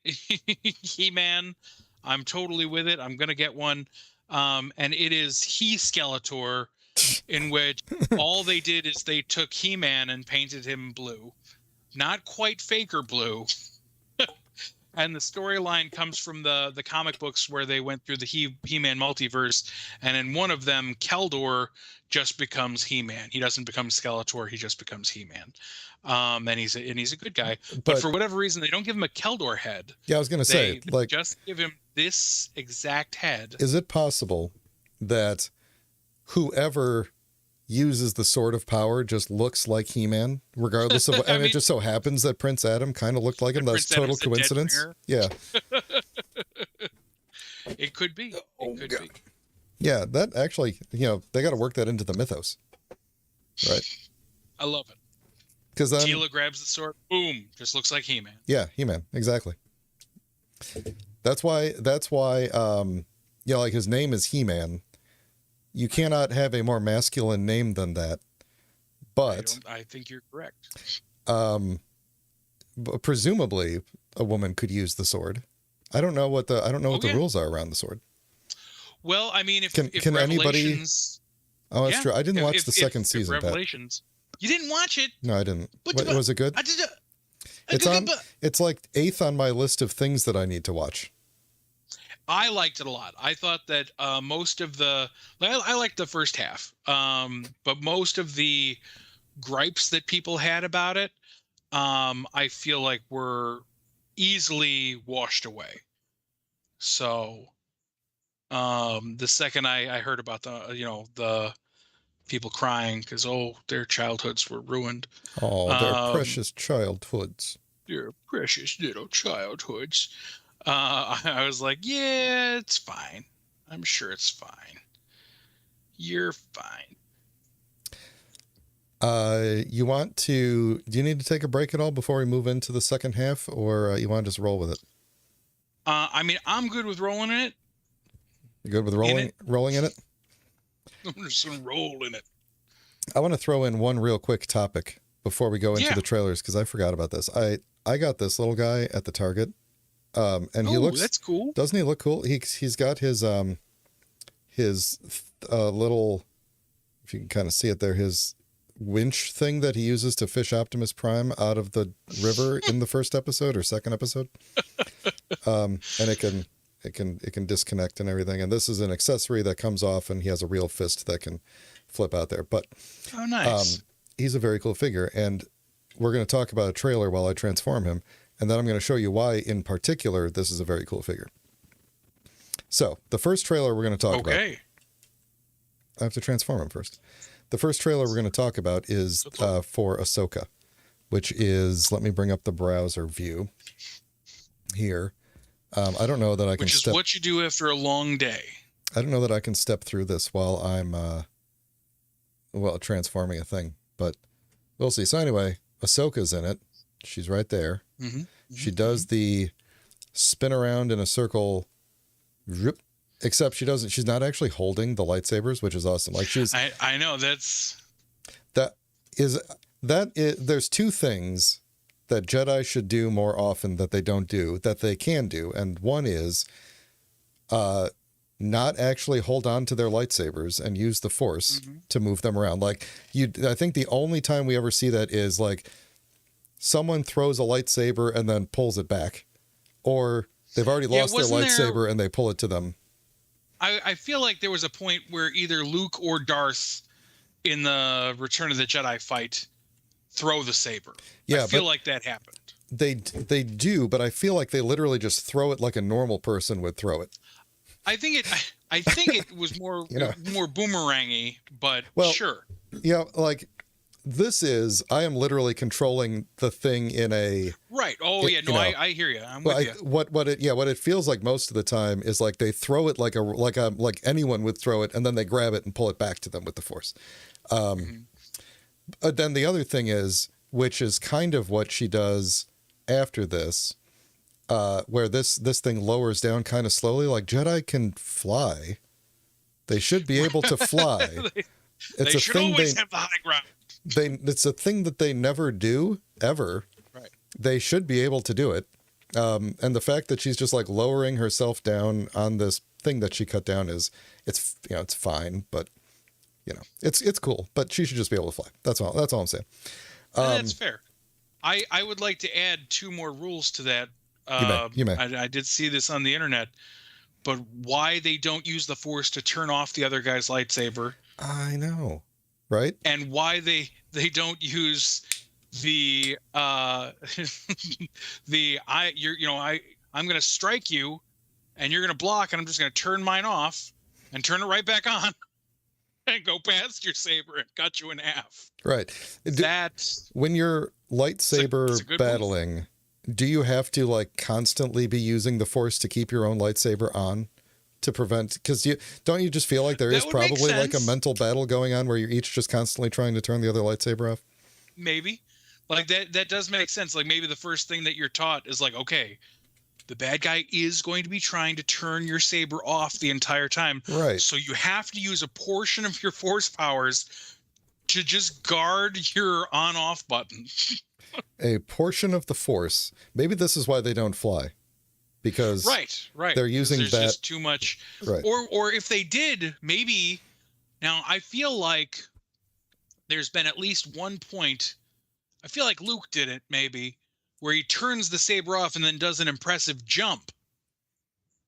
[SPEAKER 1] He-Man. I'm totally with it. I'm gonna get one. And it is He-Skeletor, in which all they did is they took He-Man and painted him blue. Not quite Faker blue. And the storyline comes from the comic books, where they went through the He-Man multiverse, and in one of them, Keldor just becomes He-Man. He doesn't become Skeletor; he just becomes He-Man. And he's a good guy. But for whatever reason, they don't give him a Keldor head.
[SPEAKER 2] Yeah, I was going to say,
[SPEAKER 1] they just give him this exact head.
[SPEAKER 2] Is it possible that whoever uses the Sword of Power just looks like He-Man, regardless of and it just so happens that Prince Adam kind of looked like him? That's total coincidence. Yeah.
[SPEAKER 1] It could be. It could be.
[SPEAKER 2] Yeah, that actually, they got to work that into the mythos. Right.
[SPEAKER 1] I love it.
[SPEAKER 2] Because then
[SPEAKER 1] Teela grabs the sword, boom, just looks like He-Man.
[SPEAKER 2] Yeah, He-Man, exactly. That's why like his name is He-Man. You cannot have a more masculine name than that. But
[SPEAKER 1] I think you're correct.
[SPEAKER 2] Presumably a woman could use the sword. I don't know what the rules are around the sword.
[SPEAKER 1] Well, I mean, if
[SPEAKER 2] can anybody? Oh, that's true. I didn't watch the second season.
[SPEAKER 1] Revelations. You didn't watch it?
[SPEAKER 2] No, I didn't. Was it good? It's like 8th on my list of things that I need to watch.
[SPEAKER 1] I liked it a lot. I thought that most of I liked the first half, but most of the gripes that people had about it, I feel like were easily washed away. So the second I heard about the people crying because their childhoods were ruined.
[SPEAKER 2] Oh, their precious childhoods.
[SPEAKER 1] Their precious little childhoods. I was like, yeah, it's fine. I'm sure it's fine. You're fine.
[SPEAKER 2] Do you need to take a break at all before we move into the second half, or you want to just roll with it?
[SPEAKER 1] I mean, I'm good with rolling in it.
[SPEAKER 2] You good with rolling in it?
[SPEAKER 1] I'm just going to roll in it.
[SPEAKER 2] I want to throw in one real quick topic before we go into the trailers, because I forgot about this. I got this little guy at the Target. And he looks,
[SPEAKER 1] that's cool.
[SPEAKER 2] Doesn't he look cool? He's got his little, if you can kind of see it there, his winch thing that he uses to fish Optimus Prime out of the river in the first episode or second episode. And it can disconnect and everything. And this is an accessory that comes off, and he has a real fist that can flip out there. But
[SPEAKER 1] nice.
[SPEAKER 2] He's a very cool figure, and we're going to talk about a trailer while I transform him. And then I'm going to show you why, in particular, this is a very cool figure. So, the first trailer we're going to talk about. I have to transform him first. The first trailer we're going to talk about is for Ahsoka, which is, let me bring up the browser view here. I don't know that I can
[SPEAKER 1] Which is what you do after a long day.
[SPEAKER 2] I don't know that I can step through this while I'm, transforming a thing, but we'll see. So anyway, Ahsoka's in it. She's right there.
[SPEAKER 1] Mm-hmm.
[SPEAKER 2] She does the spin around in a circle, except she's not actually holding the lightsabers, which is awesome. Like
[SPEAKER 1] I know
[SPEAKER 2] there's two things that Jedi should do more often that they don't do, that they can do. And one is, not actually hold on to their lightsabers and use the Force to move them around. Like I think the only time we ever see that is like, someone throws a lightsaber and then pulls it back, or they've already lost their lightsaber and they pull it to them.
[SPEAKER 1] I feel like there was a point where either Luke or Darth in the Return of the Jedi fight throw the saber.
[SPEAKER 2] Yeah,
[SPEAKER 1] I feel like that happened.
[SPEAKER 2] They do, but I feel like they literally just throw it like a normal person would throw it.
[SPEAKER 1] I think it was more more boomerangy, but sure.
[SPEAKER 2] Yeah, like I am literally controlling the thing in a
[SPEAKER 1] right. Oh yeah, no, I hear you. I'm with you.
[SPEAKER 2] What it feels like most of the time is like they throw it like anyone would throw it, and then they grab it and pull it back to them with the force. But then the other thing is, which is kind of what she does after this, where this thing lowers down kind of slowly, like Jedi can fly. They should be able to fly.
[SPEAKER 1] They should always have the high ground.
[SPEAKER 2] It's a thing that they never do, ever.
[SPEAKER 1] Right.
[SPEAKER 2] They should be able to do it. And the fact that she's just like lowering herself down on this thing that she cut down it's fine, but it's cool. But she should just be able to fly. That's all I'm saying.
[SPEAKER 1] That's fair. I would like to add 2 more rules to that.
[SPEAKER 2] You may.
[SPEAKER 1] I did see this on the internet, but why they don't use the force to turn off the other guy's lightsaber.
[SPEAKER 2] I know, right?
[SPEAKER 1] And why they don't use the I'm going to strike you and you're going to block and I'm just going to turn mine off and turn it right back on and go past your saber and cut you in half.
[SPEAKER 2] Right. When you're lightsaber battling, do you have to like constantly be using the force to keep your own lightsaber on to prevent? Because don't you just feel like there is probably like a mental battle going on where you're each just constantly trying to turn the other lightsaber off?
[SPEAKER 1] Maybe. Like that does make sense. Like maybe the first thing that you're taught is like, okay, the bad guy is going to be trying to turn your saber off the entire time.
[SPEAKER 2] Right.
[SPEAKER 1] So you have to use a portion of your force powers to just guard your on-off button.
[SPEAKER 2] A portion of the force. Maybe this is why they don't fly. Because
[SPEAKER 1] right.
[SPEAKER 2] They're using
[SPEAKER 1] there's
[SPEAKER 2] that
[SPEAKER 1] just too much.
[SPEAKER 2] Right.
[SPEAKER 1] Or if they did, maybe now I feel like there's been at least one point, I feel like Luke did it maybe, where he turns the saber off and then does an impressive jump.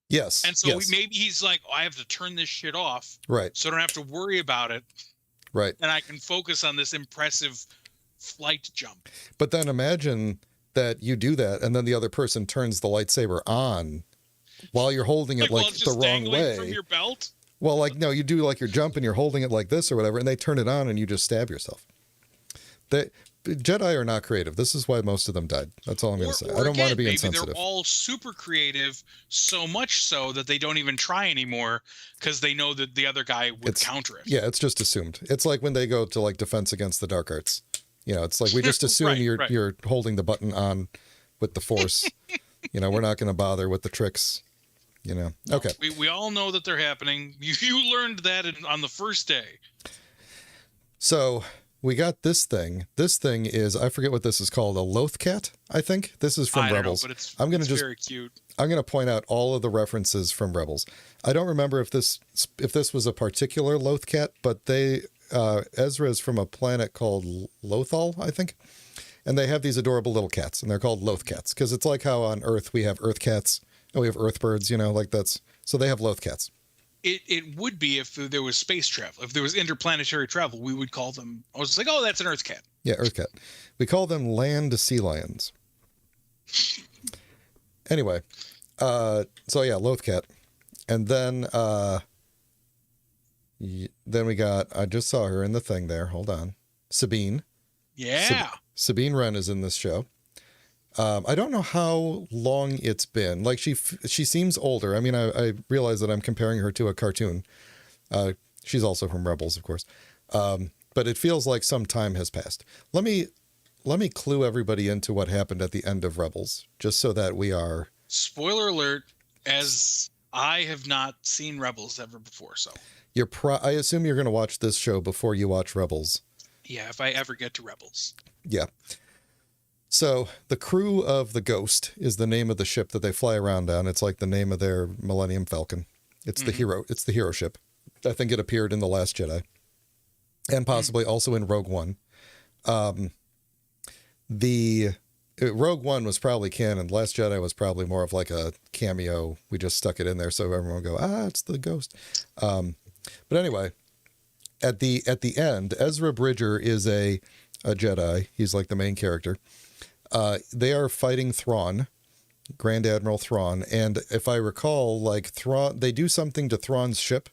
[SPEAKER 2] Yes.
[SPEAKER 1] And so maybe he's like, I have to turn this shit off.
[SPEAKER 2] Right.
[SPEAKER 1] So I don't have to worry about it.
[SPEAKER 2] Right.
[SPEAKER 1] And I can focus on this impressive flight jump.
[SPEAKER 2] But then imagine that you do that and then the other person turns the lightsaber on while you're holding it like the wrong way.
[SPEAKER 1] From your belt?
[SPEAKER 2] Well, like, no, you do like your jump and you're holding it like this or whatever, and they turn it on and you just stab yourself. Jedi are not creative. This is why most of them died. That's all I'm going to say. I don't want to be insensitive.
[SPEAKER 1] Maybe they're all super creative, so much so that they don't even try anymore because they know that the other guy would counter it.
[SPEAKER 2] Yeah, it's just assumed. It's like when they go to like Defense Against the Dark Arts. It's like we just assume you're holding the button on with the Force. We're not going to bother with the tricks. Okay.
[SPEAKER 1] We all know that they're happening. You learned that on the first day.
[SPEAKER 2] So we got this thing. This thing is, I forget what this is called, a Lothcat, I think. This is from Rebels.
[SPEAKER 1] I don't know, but it's very cute.
[SPEAKER 2] I'm going to point out all of the references from Rebels. I don't remember if this was a particular Lothcat, but Ezra is from a planet called Lothal, I think. And they have these adorable little cats, and they're called Lothcats, because it's like how on Earth we have Earth cats, and we have Earth birds, so they have Lothcats.
[SPEAKER 1] It would be if there was space travel. If there was interplanetary travel, we would call them. I was just like, oh, that's an Earth cat.
[SPEAKER 2] Yeah, Earth cat. We call them land sea lions. Anyway, so yeah, Lothcat, and then we got. I just saw her in the thing there. Hold on, Sabine.
[SPEAKER 1] Yeah,
[SPEAKER 2] Sabine Wren is in this show. I don't know how long it's been. Like she seems older. I mean, I realize that I'm comparing her to a cartoon. She's also from Rebels, of course. But it feels like some time has passed. Let me clue everybody into what happened at the end of Rebels, just so that we are.
[SPEAKER 1] Spoiler alert, as I have not seen Rebels ever before, so.
[SPEAKER 2] I assume you're going to watch this show before you watch Rebels.
[SPEAKER 1] Yeah, if I ever get to Rebels.
[SPEAKER 2] Yeah. So the crew of the Ghost is the name of the ship that they fly around on. It's like the name of their Millennium Falcon. It's the hero. It's the hero ship. I think it appeared in The Last Jedi, and possibly also in Rogue One. The Rogue One was probably canon. Last Jedi was probably more of like a cameo. We just stuck it in there so everyone would go, it's the Ghost. But anyway, at the end, Ezra Bridger is a Jedi. He's like the main character. They are fighting Thrawn, Grand Admiral Thrawn, and if I recall, like Thrawn, they do something to Thrawn's ship,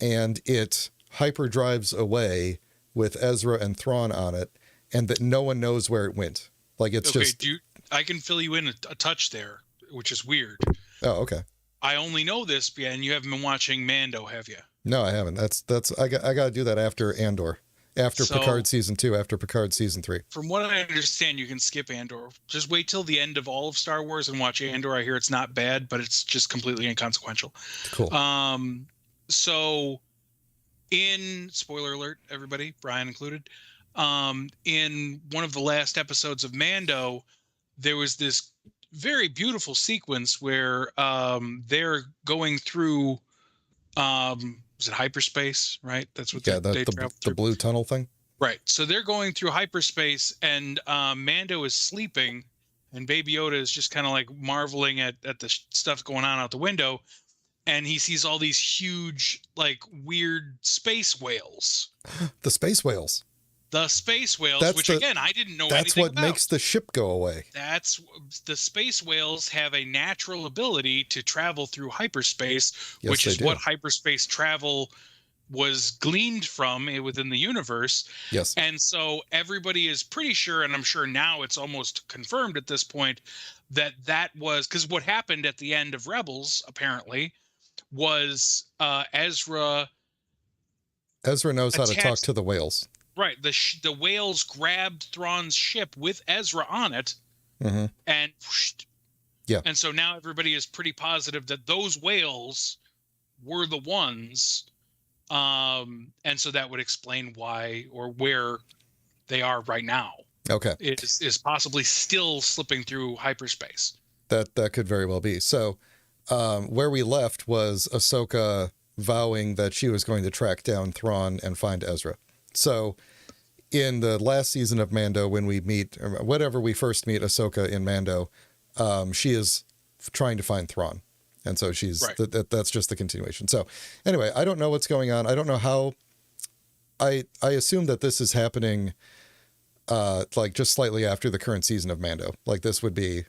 [SPEAKER 2] and it hyperdrives away with Ezra and Thrawn on it, and that no one knows where it went. Like it's just.
[SPEAKER 1] I can fill you in a touch there, which is weird.
[SPEAKER 2] Oh, okay.
[SPEAKER 1] I only know this, and you haven't been watching Mando, have you?
[SPEAKER 2] No, I haven't. I got to do that after Andor. After Picard season 2, after Picard season 3.
[SPEAKER 1] From what I understand, you can skip Andor. Just wait till the end of all of Star Wars and watch Andor. I hear it's not bad, but it's just completely inconsequential.
[SPEAKER 2] Cool.
[SPEAKER 1] So in spoiler alert, everybody, Brian included, in one of the last episodes of Mando, there was this very beautiful sequence where they're going through was it hyperspace, right? That's what they travel through.
[SPEAKER 2] The blue tunnel thing.
[SPEAKER 1] Right. So they're going through hyperspace, and Mando is sleeping, and Baby Yoda is just kind of like marveling at the stuff going on out the window, and he sees all these huge, like, weird space whales.
[SPEAKER 2] The space whales.
[SPEAKER 1] The space whales, which again, I didn't know anything about.
[SPEAKER 2] That's what makes the ship go away.
[SPEAKER 1] The space whales have a natural ability to travel through hyperspace,
[SPEAKER 2] yes,
[SPEAKER 1] which is what hyperspace travel was gleaned from within the universe.
[SPEAKER 2] Yes.
[SPEAKER 1] And so everybody is pretty sure, and I'm sure now it's almost confirmed at this point, that was because what happened at the end of Rebels, apparently, was Ezra
[SPEAKER 2] knows how to talk to the whales.
[SPEAKER 1] Right. The whales grabbed Thrawn's ship with Ezra on it,
[SPEAKER 2] and
[SPEAKER 1] yeah. And so now everybody is pretty positive that those whales were the ones, and so that would explain why or where they are right now.
[SPEAKER 2] Okay,
[SPEAKER 1] it is possibly still slipping through hyperspace.
[SPEAKER 2] That could very well be. So, where we left was Ahsoka vowing that she was going to track down Thrawn and find Ezra. So in the last season of Mando, when we meet, or whatever we first meet Ahsoka in Mando, she is trying to find Thrawn. And so she's, right. That's just the continuation. So anyway, I don't know what's going on. I don't know how, I assume that this is happening like just slightly after the current season of Mando. Like this would be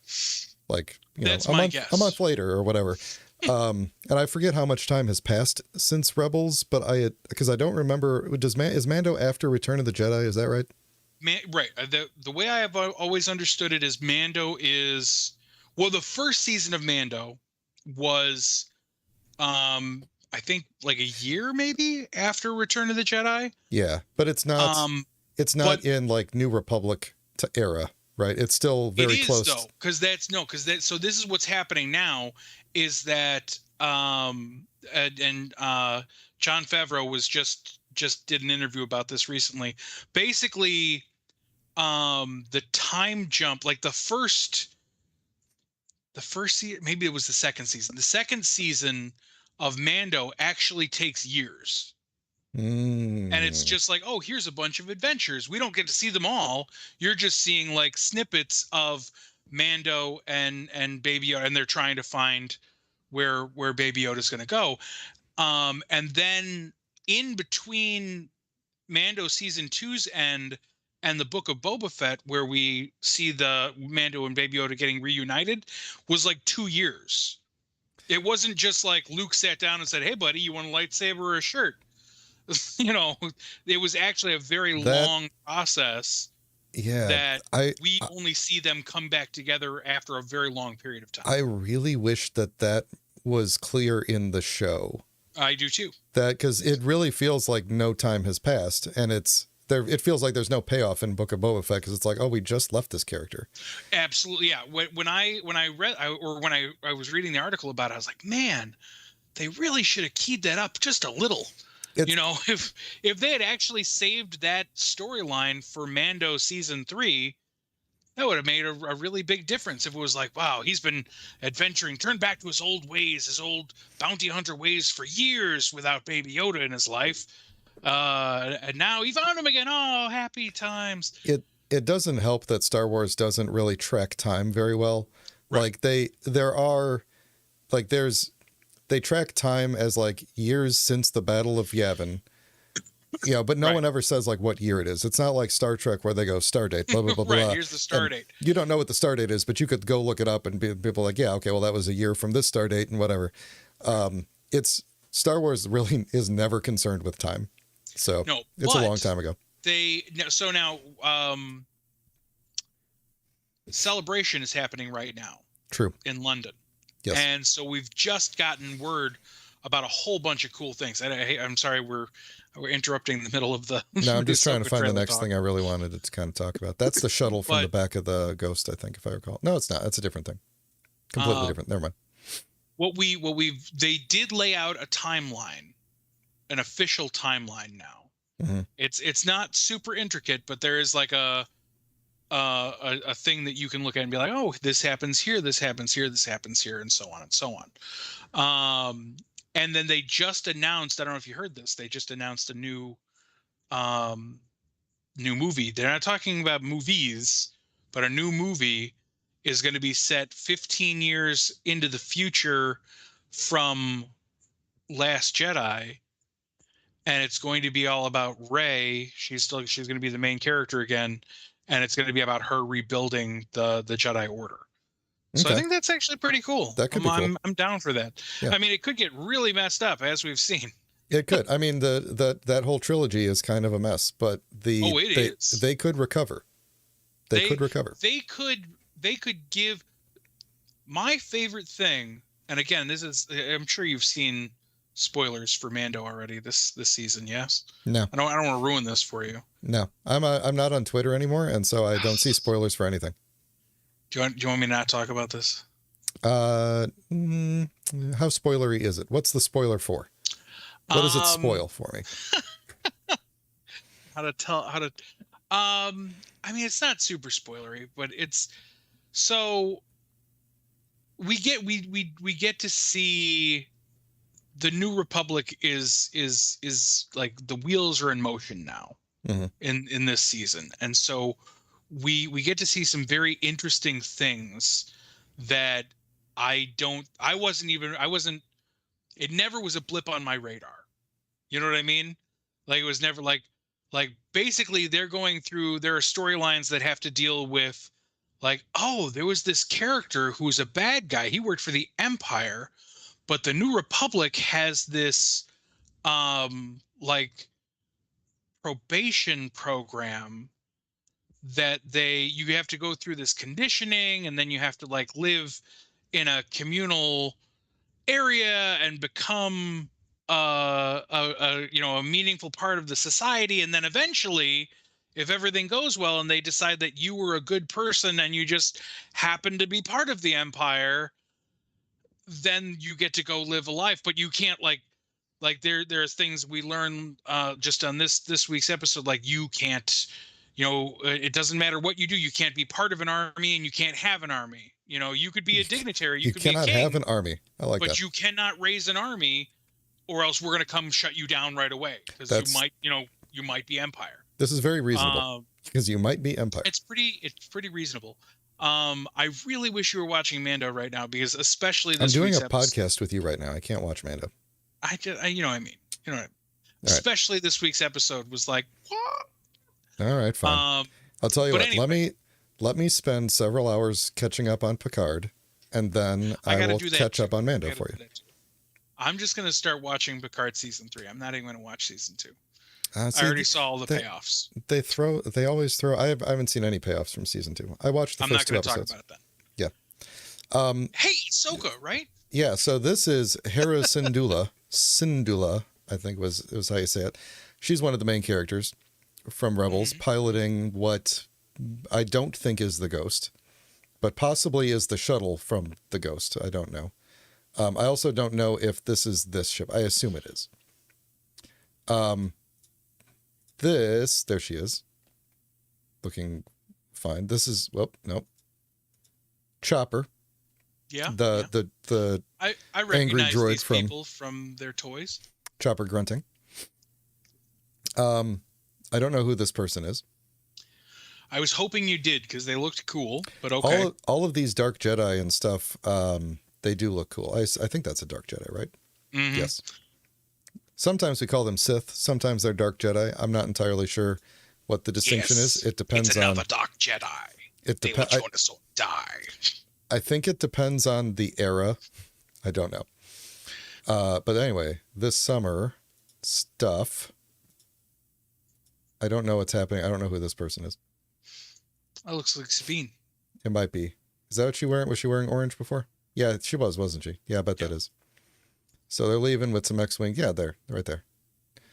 [SPEAKER 2] like, a month later or whatever. And I forget how much time has passed since Rebels, but because I don't remember. Is Mando after Return of the Jedi? Is that right?
[SPEAKER 1] Right. The way I have always understood it is Mando is the first season of Mando was, I think like a year maybe after Return of the Jedi.
[SPEAKER 2] Yeah, but it's not. It's not in like New Republic era. Right. It's still very close.
[SPEAKER 1] It is, though, because so this is what's happening now is that Jon Favreau was just did an interview about this recently. Basically, the time jump, like the first season, maybe it was the second season. The second season of Mando actually takes years. And it's just like, oh, here's a bunch of adventures. We don't get to see them all. You're just seeing like snippets of Mando and Baby Yoda, and they're trying to find where Baby Yoda's going to go. And then in between Mando season 2's end and the Book of Boba Fett, where we see the Mando and Baby Yoda getting reunited, was like 2 years. It wasn't just like Luke sat down and said, "Hey, buddy, you want a lightsaber or a shirt?" It was actually a very long process.
[SPEAKER 2] Yeah,
[SPEAKER 1] that we only see them come back together after a very long period of time.
[SPEAKER 2] I really wish that was clear in the show.
[SPEAKER 1] I do too.
[SPEAKER 2] That because it really feels like no time has passed, and it feels like there's no payoff in Book of Boba Fett because it's like, oh, we just left this character.
[SPEAKER 1] Absolutely, yeah. When I was reading the article about it, I was like, man, they really should have keyed that up just a little. If they had actually saved that storyline for Mando season 3, that would have made a really big difference. If it was like, wow, he's been adventuring, turned back to his old ways, his old bounty hunter ways for years without Baby Yoda in his life. And now he found him again. Oh, happy times.
[SPEAKER 2] It doesn't help that Star Wars doesn't really track time very well. Right. Like they track time as like years since the Battle of Yavin. You know, but no
[SPEAKER 1] Right.
[SPEAKER 2] one ever says like what year it is. It's not like Star Trek where they go star date, blah, blah, blah,
[SPEAKER 1] Right,
[SPEAKER 2] blah.
[SPEAKER 1] here's the star date.
[SPEAKER 2] You don't know what the star date is, but you could go look it up and people like, yeah, okay, well, that was a year from this star date and whatever. It's Star Wars really is never concerned with time. So
[SPEAKER 1] No,
[SPEAKER 2] it's a long time ago.
[SPEAKER 1] So now Celebration is happening right now.
[SPEAKER 2] True.
[SPEAKER 1] In London.
[SPEAKER 2] Yes.
[SPEAKER 1] And so we've just gotten word about a whole bunch of cool things. I'm sorry we're interrupting the middle of the.
[SPEAKER 2] No, I'm just trying to find the next
[SPEAKER 1] talk.
[SPEAKER 2] thing I really wanted to kind of talk about. That's the shuttle from the back of the Ghost, I think, if I recall. No, it's not. That's a different thing. Completely different. Never mind.
[SPEAKER 1] They did lay out a timeline, an official timeline now.
[SPEAKER 2] Mm-hmm.
[SPEAKER 1] It's not super intricate, but there is like a thing that you can look at and be like, oh, this happens here, this happens here, this happens here, and so on and so on. And then they just announced, I don't know if you heard this, they just announced a new movie. They're not talking about movies, but a new movie is going to be set 15 years into the future from Last Jedi. And it's going to be all about Rey. She's going to be the main character again. And it's going to be about her rebuilding the Jedi Order. So I think that's actually pretty cool.
[SPEAKER 2] That could be cool.
[SPEAKER 1] I'm down for that. Yeah. I mean, it could get really messed up, as we've seen.
[SPEAKER 2] It could. I mean, that whole trilogy is kind of a mess, but they could recover. They could recover.
[SPEAKER 1] They could give my favorite thing. And again, I'm sure you've seen spoilers for Mando already this season. Yes.
[SPEAKER 2] No.
[SPEAKER 1] I don't want to ruin this for you.
[SPEAKER 2] No, I'm not on Twitter anymore, and so I don't see spoilers for anything.
[SPEAKER 1] Do you want me to not talk about this?
[SPEAKER 2] How spoilery is it? What's the spoiler for? What does it spoil for me?
[SPEAKER 1] I mean, it's not super spoilery, but it's so we get to see the New Republic is like the wheels are in motion now. Mm-hmm. in this season, and so we get to see some very interesting things that it never was a blip on my radar. You know what I mean? Like, it was never like basically there are storylines that have to deal with like, oh, there was this character who was a bad guy. He worked for the Empire, but the New Republic has this like probation program that you have to go through this conditioning, and then you have to like live in a communal area and become a meaningful part of the society. And then eventually, if everything goes well and they decide that you were a good person and you just happen to be part of the Empire, then you get to go live a life. But you can't like there's things we learn just on this week's episode, like you can't, it doesn't matter what you do, you can't be part of an army, and you can't have an army. You could be a dignitary, you could be a king,
[SPEAKER 2] cannot have an army. I like that.
[SPEAKER 1] But you cannot raise an army, or else we're going to come shut you down right away, because you might be Empire.
[SPEAKER 2] This is very reasonable, because you might be Empire.
[SPEAKER 1] It's pretty reasonable. I really wish you were watching Mando right now, because especially this
[SPEAKER 2] I'm doing
[SPEAKER 1] week's
[SPEAKER 2] a podcast with you right now. I can't watch Mando.
[SPEAKER 1] You know what I mean. Especially this week's episode was like, what?
[SPEAKER 2] All right, fine. I'll tell you what. Anyway, let me spend several hours catching up on Picard, and then I will catch up on Mando for you.
[SPEAKER 1] I'm just going to start watching Picard season 3. I'm not even going to watch season 2. I already saw all the payoffs.
[SPEAKER 2] They always throw. I haven't seen any payoffs from season 2. I watched the first 2 episodes.
[SPEAKER 1] I'm not going to talk about it then.
[SPEAKER 2] Yeah.
[SPEAKER 1] Hey, Ahsoka, right?
[SPEAKER 2] Yeah. So this is Hera Syndulla. Syndulla, I think was how you say it. She's one of the main characters from Rebels, piloting what I don't think is the Ghost, but possibly is the shuttle from the Ghost. I don't know. I also don't know if this is this ship. I assume it is. There she is. Looking fine. This is, nope. Chopper.
[SPEAKER 1] Yeah.
[SPEAKER 2] I
[SPEAKER 1] recognize
[SPEAKER 2] angry droid
[SPEAKER 1] these people from their toys.
[SPEAKER 2] Chopper grunting. I don't know who this person is.
[SPEAKER 1] I was hoping you did, because they looked cool, but okay.
[SPEAKER 2] All of these Dark Jedi and stuff, they do look cool. I think that's a Dark Jedi, right?
[SPEAKER 1] Mm-hmm.
[SPEAKER 2] Yes. Sometimes we call them Sith. Sometimes they're Dark Jedi. I'm not entirely sure what the distinction is. It depends
[SPEAKER 1] on... It's another Dark Jedi. They will join us or die.
[SPEAKER 2] I think it depends on the era. I don't know. But anyway, this summer stuff. I don't know what's happening. I don't know who this person is.
[SPEAKER 1] It looks like Sabine.
[SPEAKER 2] It might be. Is that what she wearing? Was she wearing orange before? Yeah, she was, wasn't she? Yeah, I bet that is. So they're leaving with some X-Wing. Yeah, they're right there.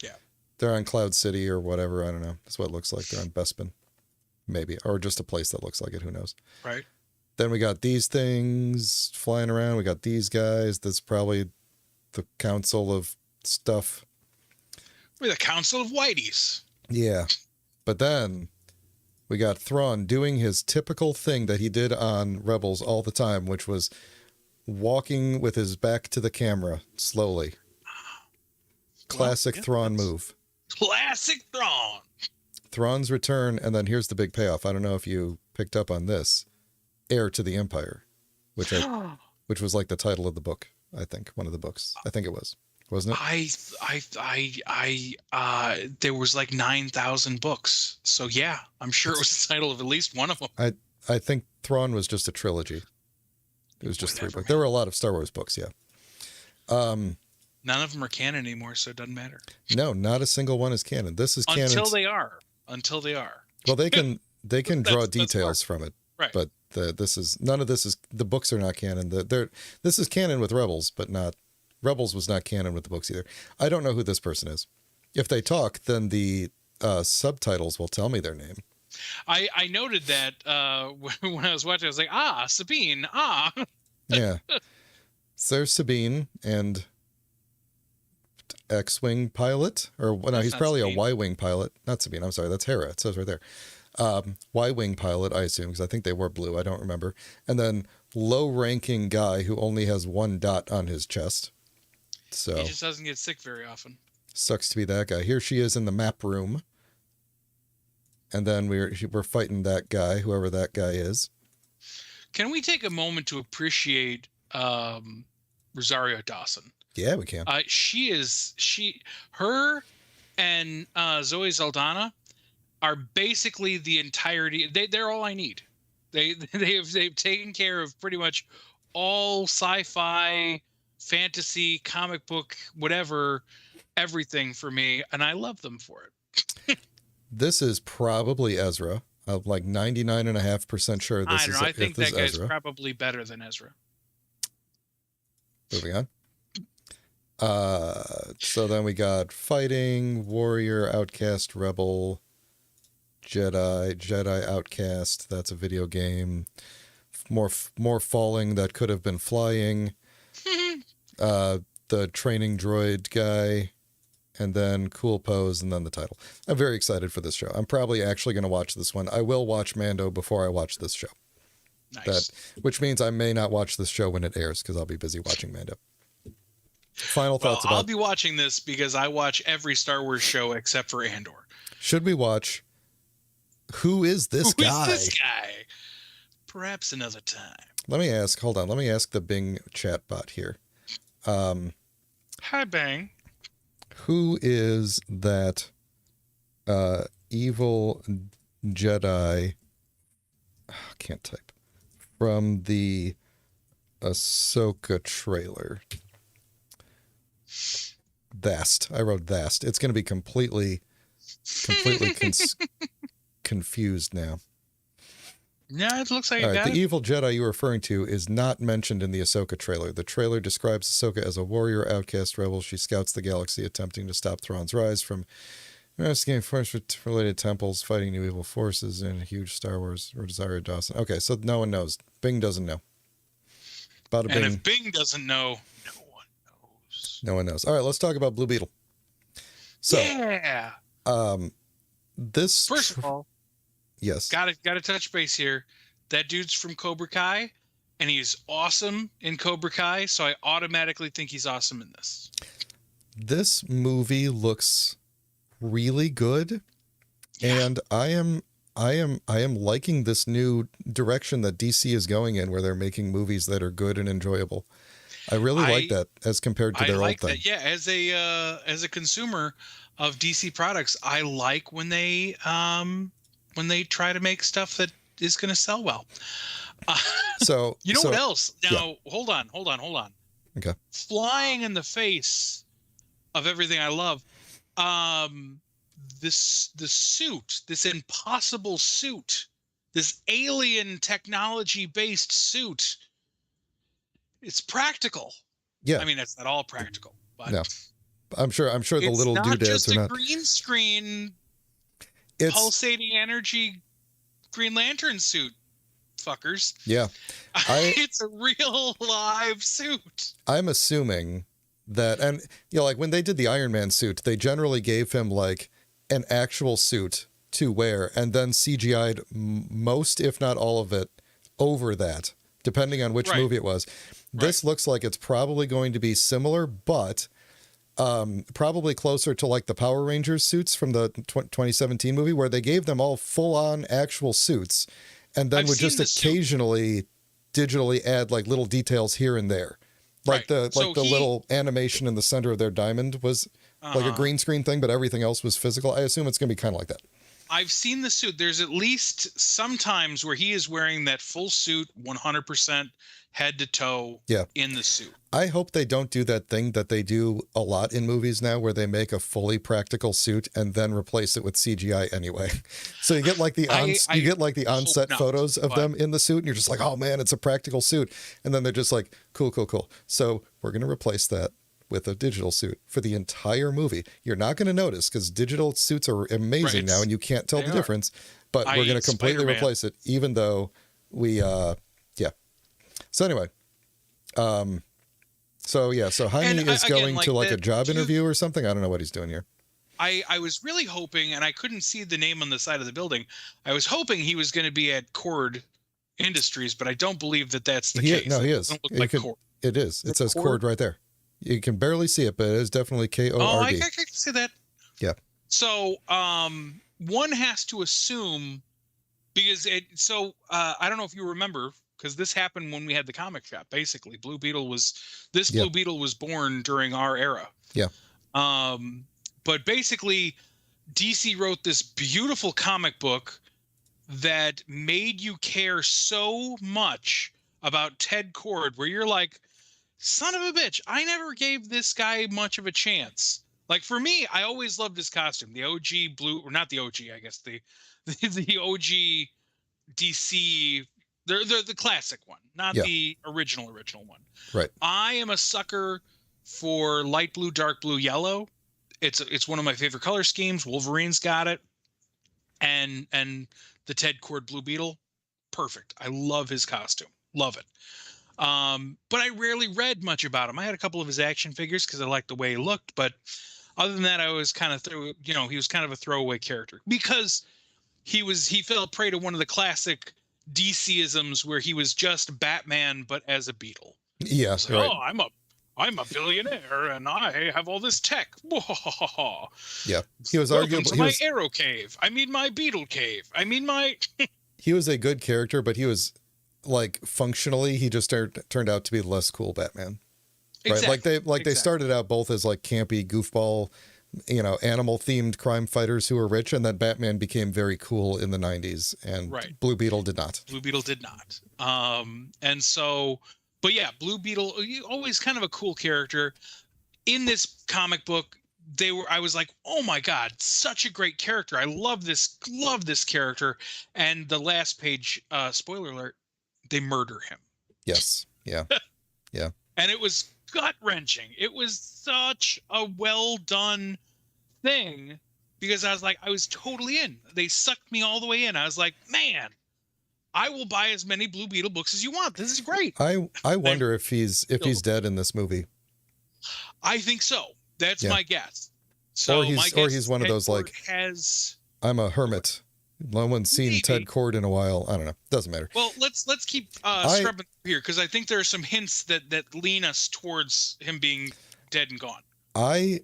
[SPEAKER 1] Yeah.
[SPEAKER 2] They're on Cloud City or whatever. I don't know. That's what it looks like. They're on Bespin. Maybe. Or just a place that looks like it. Who knows?
[SPEAKER 1] Right.
[SPEAKER 2] Then we got these things flying around. We got these guys. That's probably the Council of stuff.
[SPEAKER 1] We're the Council of Whiteys.
[SPEAKER 2] Yeah. But then we got Thrawn doing his typical thing that he did on Rebels all the time, which was walking with his back to the camera slowly. Classic Thrawn move.
[SPEAKER 1] Classic Thrawn.
[SPEAKER 2] Thrawn's return, and then here's the big payoff. I don't know if you picked up on this. Heir to the Empire, which was like the title of the book. I think one of the books. I think it was, wasn't
[SPEAKER 1] it? There was like 9,000 books. So yeah, I'm sure it was the title of at least one of them.
[SPEAKER 2] I think Thrawn was just a trilogy. It was just 3 books. There were a lot of Star Wars books, yeah.
[SPEAKER 1] None of them are canon anymore, so it doesn't matter.
[SPEAKER 2] No, not a single one is canon. This is canon
[SPEAKER 1] until they are.
[SPEAKER 2] Well, they can draw details from it,
[SPEAKER 1] right?
[SPEAKER 2] But none of this is, the books are not canon. This is canon with Rebels, but not Rebels was not canon with the books either. I don't know who this person is. If they talk, then the subtitles will tell me their name.
[SPEAKER 1] I noted that when I was watching, I was like, Sabine,
[SPEAKER 2] Yeah. So there's Sabine and X-Wing pilot, or no, he's probably Sabine. A Y-Wing pilot. Not Sabine, I'm sorry, that's Hera. It says right there. Y-Wing pilot, I assume, because I think they wore blue. I don't remember. And then low-ranking guy who only has 1 dot on his chest. So
[SPEAKER 1] he just doesn't get sick very often.
[SPEAKER 2] Sucks to be that guy. Here she is in the map room. And then we're fighting that guy, whoever that guy is.
[SPEAKER 1] Can we take a moment to appreciate Rosario Dawson?
[SPEAKER 2] Yeah, we can.
[SPEAKER 1] Her and Zoe Saldana are basically the entirety. They're all I need. They've taken care of pretty much all sci-fi, fantasy, comic book, whatever, everything for me, and I love them for it.
[SPEAKER 2] This is probably Ezra. I'm like 99.5% sure this is Ezra.
[SPEAKER 1] I think that guy's probably better than Ezra.
[SPEAKER 2] Moving on. So then we got fighting, warrior, outcast, rebel, Jedi outcast. That's a video game. More falling that could have been flying. The training droid guy. And then cool pose, and then the title. I'm very excited for this show. I'm probably actually going to watch this one. I will watch Mando before I watch this show.
[SPEAKER 1] Nice.
[SPEAKER 2] Which means I may not watch this show when it airs, because I'll be busy watching Mando. Final thoughts about...
[SPEAKER 1] I'll be watching this because I watch every Star Wars show except for Andor.
[SPEAKER 2] Should we watch Who is this guy?
[SPEAKER 1] Who is this guy? Perhaps another time.
[SPEAKER 2] Let me ask the Bing chat bot here.
[SPEAKER 1] Hi, Bang.
[SPEAKER 2] Who is that evil Jedi? I can't type. From the Ahsoka trailer. Thast. I wrote Thast. It's going to be completely confused now.
[SPEAKER 1] Yeah, it looks like
[SPEAKER 2] all right, the evil Jedi you're referring to is not mentioned in the Ahsoka trailer. The trailer describes Ahsoka as a warrior, outcast rebel. She scouts the galaxy, attempting to stop Thrawn's rise from investigating force-related temples, fighting new evil forces, and a huge Star Wars Rosario Dawson. Okay, so no one knows. Bing doesn't know.
[SPEAKER 1] And Bing. If Bing doesn't know, no one knows.
[SPEAKER 2] No one knows. All right, let's talk about Blue Beetle. So,
[SPEAKER 1] yeah.
[SPEAKER 2] This
[SPEAKER 1] first of all.
[SPEAKER 2] Yes.
[SPEAKER 1] Got to touch base here. That dude's from Cobra Kai, and he's awesome in Cobra Kai, so I automatically think he's awesome in this.
[SPEAKER 2] This movie looks really good, and I am liking this new direction that DC is going in, where they're making movies that are good and enjoyable. I really like that as compared to their old thing.
[SPEAKER 1] That. Yeah, as a consumer of DC products, I like when they try to make stuff that is going to sell well.
[SPEAKER 2] So
[SPEAKER 1] you know what else? Now,
[SPEAKER 2] yeah.
[SPEAKER 1] hold on.
[SPEAKER 2] Okay.
[SPEAKER 1] Flying in the face of everything I love, the suit, this impossible suit, this alien technology based suit. It's practical.
[SPEAKER 2] Yeah.
[SPEAKER 1] I mean, it's not all practical, but
[SPEAKER 2] no. I'm sure the little doodads are not
[SPEAKER 1] green screen. It's pulsating energy Green Lantern suit, fuckers.
[SPEAKER 2] Yeah.
[SPEAKER 1] It's a real live suit.
[SPEAKER 2] I'm assuming that, and like when they did the Iron Man suit, they generally gave him like an actual suit to wear and then CGI'd most, if not all of it, over that, depending on which movie it was. This looks like it's probably going to be similar, but probably closer to like the Power Rangers suits from the 2017 movie, where they gave them all full-on actual suits and then would just occasionally digitally add like little details here and there. Like the little animation in the center of their diamond was like a green screen thing, but everything else was physical. I assume it's going to be kind of like that.
[SPEAKER 1] I've seen the suit. There's at least some times where he is wearing that full suit 100% head to toe in the suit.
[SPEAKER 2] I hope they don't do that thing that they do a lot in movies now where they make a fully practical suit and then replace it with CGI anyway. So you get like the on-set photos of them in the suit and you're just like, oh man, it's a practical suit. And then they're just like, cool. So we're going to replace that with a digital suit for the entire movie. You're not going to notice because digital suits are amazing now and you can't tell the difference, but we're going to completely replace it even though we, So anyway, so Jaime is going to like a job interview or something. I don't know what he's doing here.
[SPEAKER 1] I was really hoping, and I couldn't see the name on the side of the building. I was hoping he was going to be at Cord Industries, but I don't believe that that's the case.
[SPEAKER 2] No, he is. It is. It says Cord right there. You can barely see it, but it is definitely Kord.
[SPEAKER 1] Oh, I can see that.
[SPEAKER 2] Yeah.
[SPEAKER 1] So one has to assume, because I don't know if you remember, because this happened when we had the comic shop. Basically, Blue Beetle was born during our era.
[SPEAKER 2] Yeah.
[SPEAKER 1] But basically, DC wrote this beautiful comic book that made you care so much about Ted Kord, where you're like, son of a bitch, I never gave this guy much of a chance. Like for me, I always loved his costume, the OG blue, or not the OG, I guess the OG DC. The classic one, not the original one.
[SPEAKER 2] Right.
[SPEAKER 1] I am a sucker for light blue, dark blue, yellow. It's one of my favorite color schemes. Wolverine's got it, and the Ted Kord Blue Beetle, perfect. I love his costume, love it. But I rarely read much about him. I had a couple of his action figures because I liked the way he looked, but other than that, I was kind of he was kind of a throwaway character because he fell prey to one of the classic DC-isms where he was just Batman but as a Beetle.
[SPEAKER 2] Yeah,
[SPEAKER 1] like, right. Oh, I'm a billionaire and I have all this tech.
[SPEAKER 2] Yeah, he was
[SPEAKER 1] arguably my Arrow Cave. I mean my Beetle Cave. I mean my.
[SPEAKER 2] He was a good character, but he was like functionally he just turned out to be less cool Batman. Right, exactly. They started out both as like campy goofball, animal themed crime fighters who were rich, and then Batman became very cool in the 90s and Blue Beetle did not.
[SPEAKER 1] And so, but yeah, Blue Beetle, always kind of a cool character. In this comic book, I was like, oh my God, such a great character. I love this character. And the last page, spoiler alert, they murder him.
[SPEAKER 2] Yes. Yeah. Yeah.
[SPEAKER 1] And it was gut-wrenching. It was such a well done thing because I was totally in. They sucked me all the way in. I was like, man, I will buy as many Blue Beetle books as you want. This is great.
[SPEAKER 2] I wonder if he's dead in this movie.
[SPEAKER 1] I think so. That's my guess. So
[SPEAKER 2] or he's one of those like I'm a hermit. No one's seen Ted Kord in a while. I don't know. Doesn't matter.
[SPEAKER 1] Well, let's keep scrubbing here because I think there are some hints that lean us towards him being dead and gone.
[SPEAKER 2] I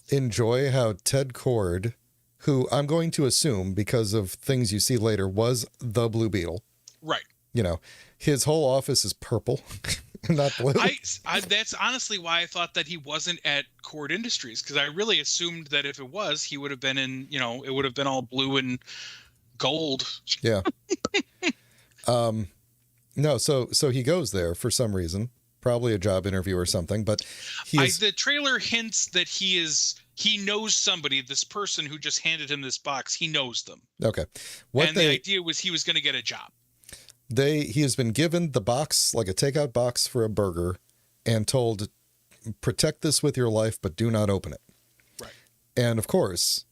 [SPEAKER 2] enjoy how Ted Kord, who I'm going to assume because of things you see later, was the Blue Beetle.
[SPEAKER 1] Right.
[SPEAKER 2] His whole office is purple. not blue.
[SPEAKER 1] That's honestly why I thought that he wasn't at Cord Industries, because I really assumed that if it was, he would have been in, it would have been all blue and gold.
[SPEAKER 2] Yeah. No, so he goes there for some reason, probably a job interview or something, but
[SPEAKER 1] the trailer hints that he knows somebody, this person who just handed him this box, he knows them.
[SPEAKER 2] Okay.
[SPEAKER 1] The idea was he was going to get a job.
[SPEAKER 2] He has been given the box, like a takeout box for a burger, and told, protect this with your life, but do not open it.
[SPEAKER 1] Right.
[SPEAKER 2] And of course,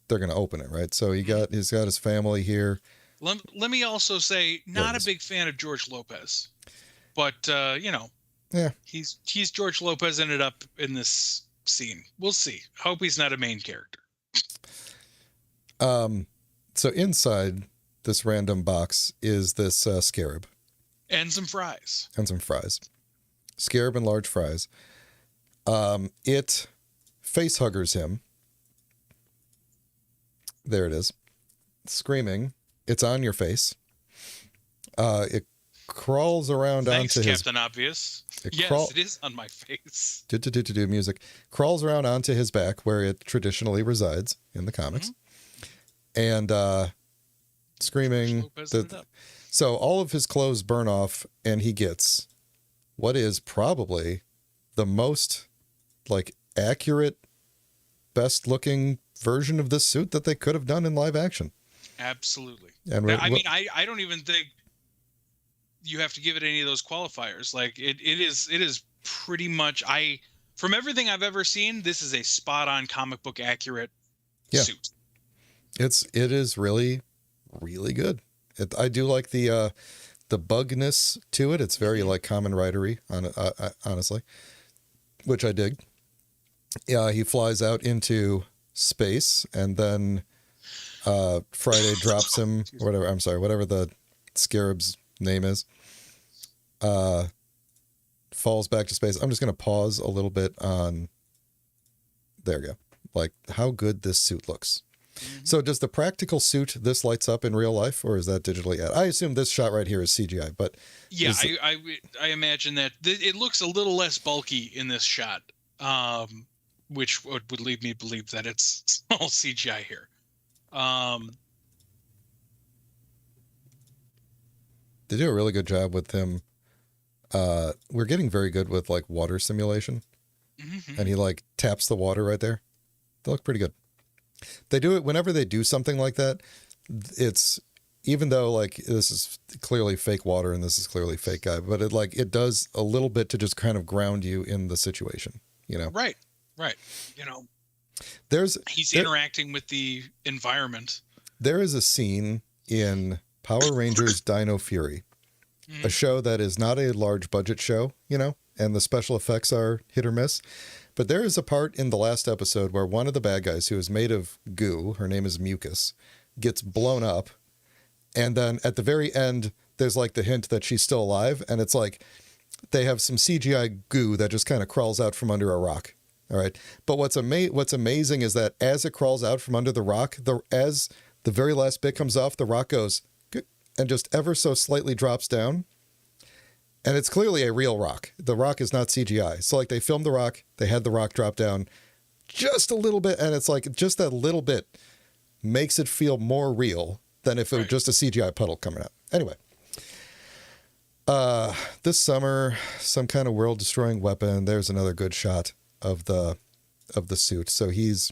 [SPEAKER 2] they're going to open it, right? So he's got his family here.
[SPEAKER 1] Let me also say, not a big fan of George Lopez, but
[SPEAKER 2] yeah,
[SPEAKER 1] he's George Lopez ended up in this scene. We'll see. Hope he's not a main character.
[SPEAKER 2] So inside this random box is this scarab.
[SPEAKER 1] And some fries.
[SPEAKER 2] Scarab and large fries. It face huggers him. There it is. Screaming. It's on your face. It crawls around
[SPEAKER 1] onto
[SPEAKER 2] his...
[SPEAKER 1] Captain Obvious. Yes, it is on my face.
[SPEAKER 2] Do music. Crawls around onto his back where it traditionally resides in the comics. Mm-hmm. And screaming. So all of his clothes burn off, and he gets what is probably the most accurate, best looking version of this suit that they could have done in live action.
[SPEAKER 1] Absolutely. And I don't even think you have to give it any of those qualifiers. Like it is pretty much, from everything I've ever seen, this is a spot on comic book accurate suit.
[SPEAKER 2] It is really, really good. I do like the bugness to it. It's very Kamen Rider-y, honestly, which I dig. Yeah, he flies out into space, and then Friday drops him, or whatever. I'm sorry, whatever the scarab's name is. Falls back to space. I'm just going to pause a little bit on. There we go. How good this suit looks. Mm-hmm. So does the practical suit this lights up in real life, or is that digitally added? I assume this shot right here is CGI, but
[SPEAKER 1] yeah, I imagine that it looks a little less bulky in this shot, which would lead me to believe that it's all CGI here.
[SPEAKER 2] They do a really good job with him. We're getting very good with water simulation, and he taps the water right there. They look pretty good. They do it whenever they do something like that. It's, even though this is clearly fake water and this is clearly fake guy, but it does a little bit to just kind of ground you in the situation,
[SPEAKER 1] Right. He's interacting with the environment.
[SPEAKER 2] There is a scene in Power Rangers Dino Fury, a show that is not a large budget show, and the special effects are hit or miss. But there is a part in the last episode where one of the bad guys, who is made of goo, her name is Mucus, gets blown up. And then at the very end, there's the hint that she's still alive. And it's they have some CGI goo that just kind of crawls out from under a rock. All right. But what's amazing is that as it crawls out from under the rock, as the very last bit comes off, the rock goes and just ever so slightly drops down. And it's clearly a real rock. The rock is not CGI. So they filmed the rock, they had the rock drop down just a little bit, and it's just that little bit makes it feel more real than if it was just a CGI puddle coming out. Anyway. This summer, some kind of world-destroying weapon. There's another good shot of the suit. So he's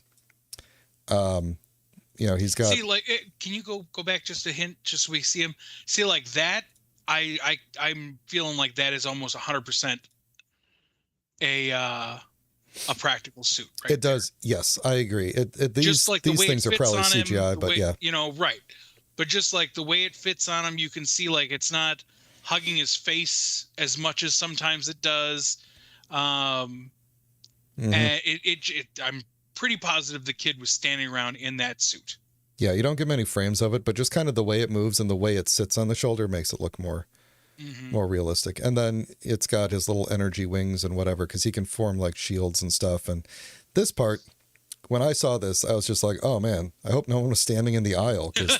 [SPEAKER 2] he's got...
[SPEAKER 1] See, can you go back just a hint, just so we see him? See, that, I'm feeling like that is almost 100% a practical suit. Right, it
[SPEAKER 2] does. There. Yes, I agree. These things are probably CGI, but yeah.
[SPEAKER 1] Right. But just the way it fits on him, you can see it's not hugging his face as much as sometimes it does. And I'm pretty positive the kid was standing around in that suit.
[SPEAKER 2] Yeah, you don't get many frames of it, but just kind of the way it moves and the way it sits on the shoulder makes it look more realistic. And then it's got his little energy wings and whatever, because he can form shields and stuff. And this part, when I saw this, I was just like, oh man, I hope no one was standing in the aisle, because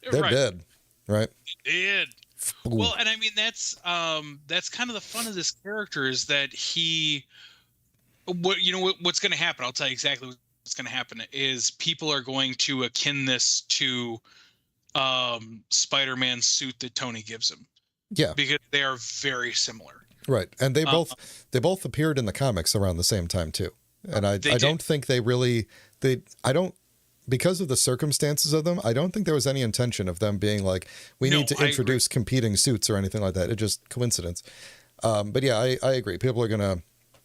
[SPEAKER 2] they're dead, right?
[SPEAKER 1] Dead. Well, and I mean that's kind of the fun of this character is that what's going to happen. I'll tell you exactly what's going to happen is people are going to akin this to Spider-Man's suit that Tony gives him.
[SPEAKER 2] Yeah, because
[SPEAKER 1] they are very similar.
[SPEAKER 2] Right, and they both appeared in the comics around the same time too. And I don't think because of the circumstances of them, I don't think there was any intention of them being like, we need to introduce competing suits or anything like that. It's just coincidence. But yeah, I agree. People are gonna.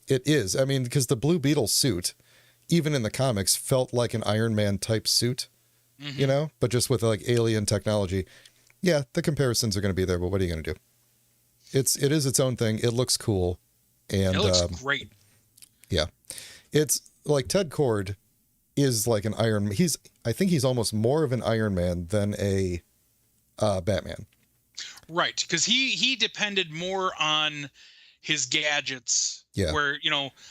[SPEAKER 2] It is. I mean, because the Blue Beetle suit, even in the comics, felt like an Iron Man type suit, but just with like alien technology. Yeah, the comparisons are going to be there, but what are you going to do? It is its own thing. It looks cool, and
[SPEAKER 1] it looks great.
[SPEAKER 2] Yeah, it's like Ted Kord is like an Iron. I think he's almost more of an Iron Man than a Batman.
[SPEAKER 1] Right, because he depended more on his gadgets.
[SPEAKER 2] Yeah.
[SPEAKER 1] Where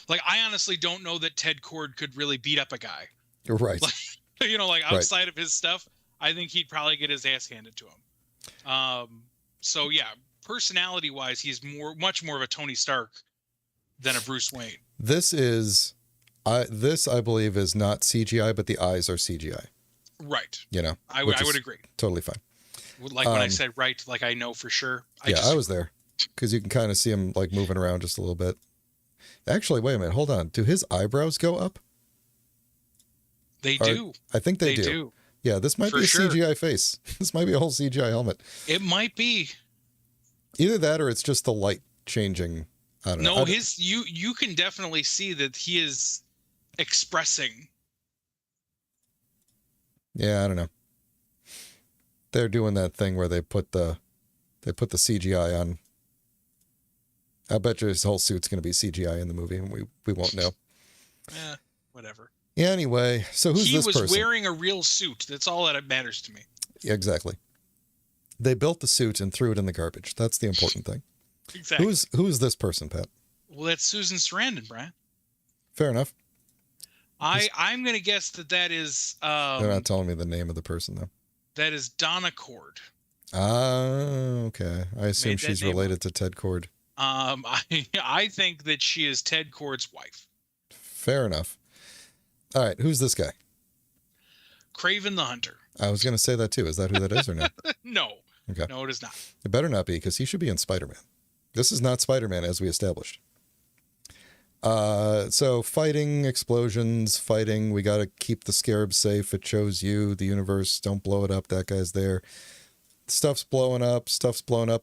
[SPEAKER 1] like I honestly don't know that Ted Kord could really beat up a guy.
[SPEAKER 2] Right.
[SPEAKER 1] Like outside of his stuff, I think he'd probably get his ass handed to him. So yeah, personality-wise, he's much more of a Tony Stark than a Bruce Wayne.
[SPEAKER 2] This I believe is not CGI, but the eyes are CGI.
[SPEAKER 1] Right.
[SPEAKER 2] I
[SPEAKER 1] would agree.
[SPEAKER 2] Totally fine.
[SPEAKER 1] Like when I said right, like I know for sure.
[SPEAKER 2] I was there because you can kind of see him like moving around just a little bit. Actually, wait a minute. Hold on. Do his eyebrows go up?
[SPEAKER 1] They do.
[SPEAKER 2] I think they do. Yeah, this might be a CGI face. This might be a whole CGI helmet.
[SPEAKER 1] It might be.
[SPEAKER 2] Either that or it's just the light changing. I don't know.
[SPEAKER 1] No, you can definitely see that he is expressing.
[SPEAKER 2] Yeah, I don't know. They're doing that thing where they put the CGI on. I bet you his whole suit's going to be CGI in the movie, and we won't know.
[SPEAKER 1] Whatever.
[SPEAKER 2] Yeah, anyway, so who's this person?
[SPEAKER 1] He was wearing a real suit. That's all that matters to me.
[SPEAKER 2] Yeah, exactly. They built the suit and threw it in the garbage. That's the important thing.
[SPEAKER 1] Exactly.
[SPEAKER 2] Who's this person, Pat?
[SPEAKER 1] Well, that's Susan Sarandon, Brian.
[SPEAKER 2] Fair enough.
[SPEAKER 1] I'm going to guess that is...
[SPEAKER 2] They're not telling me the name of the person, though.
[SPEAKER 1] That is Donna Kord.
[SPEAKER 2] Ah, okay. I assume she's related to Ted Kord.
[SPEAKER 1] I think that she is Ted Kord's wife.
[SPEAKER 2] Fair enough. All right, who's this guy?
[SPEAKER 1] Kraven the Hunter.
[SPEAKER 2] I was going to say that too. Is that who that is or no?
[SPEAKER 1] No.
[SPEAKER 2] Okay.
[SPEAKER 1] No, it is not.
[SPEAKER 2] It better not be because he should be in Spider-Man. This is not Spider-Man as we established. So fighting, explosions, fighting. We got to keep the scarab safe. It chose you, the universe. Don't blow it up. That guy's there. Stuff's blowing up.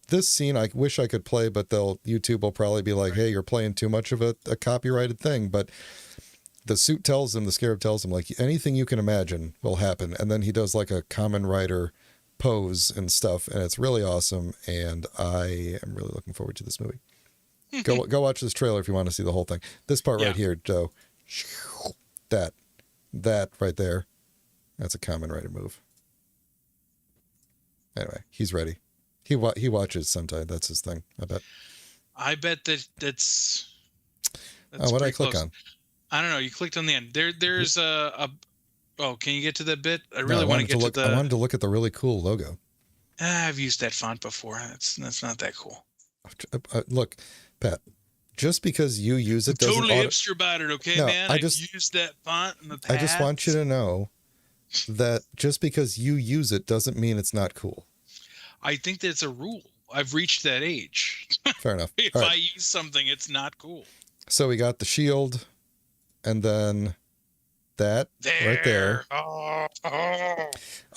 [SPEAKER 2] This scene I wish I could play, but YouTube will probably be like, hey, you're playing too much of a copyrighted thing. But the suit tells him, the scarab tells him, like, anything you can imagine will happen. And then he does like a Kamen Rider pose and stuff. And it's really awesome. And I am really looking forward to this movie. Go watch this trailer if you want to see the whole thing. This part right here, Joe. That right there. That's a Kamen Rider move. Anyway, he's ready. He watches sometimes. That's his thing. I bet
[SPEAKER 1] that's
[SPEAKER 2] what did I click on?
[SPEAKER 1] I don't know. You clicked on the end. There's a. Oh, can you get to that bit? I really want to get to the.
[SPEAKER 2] I wanted to look at the really cool logo.
[SPEAKER 1] I've used that font before. That's not that cool.
[SPEAKER 2] Look, Pat. Just because you use it doesn't.
[SPEAKER 1] Totally hipster about it, okay, man. I've used that font in the past.
[SPEAKER 2] I just want you to know that just because you use it doesn't mean it's not cool.
[SPEAKER 1] I think that's a rule. I've reached that age.
[SPEAKER 2] Fair enough.
[SPEAKER 1] If I use something, it's not cool.
[SPEAKER 2] So we got the shield, and then that right there. Oh,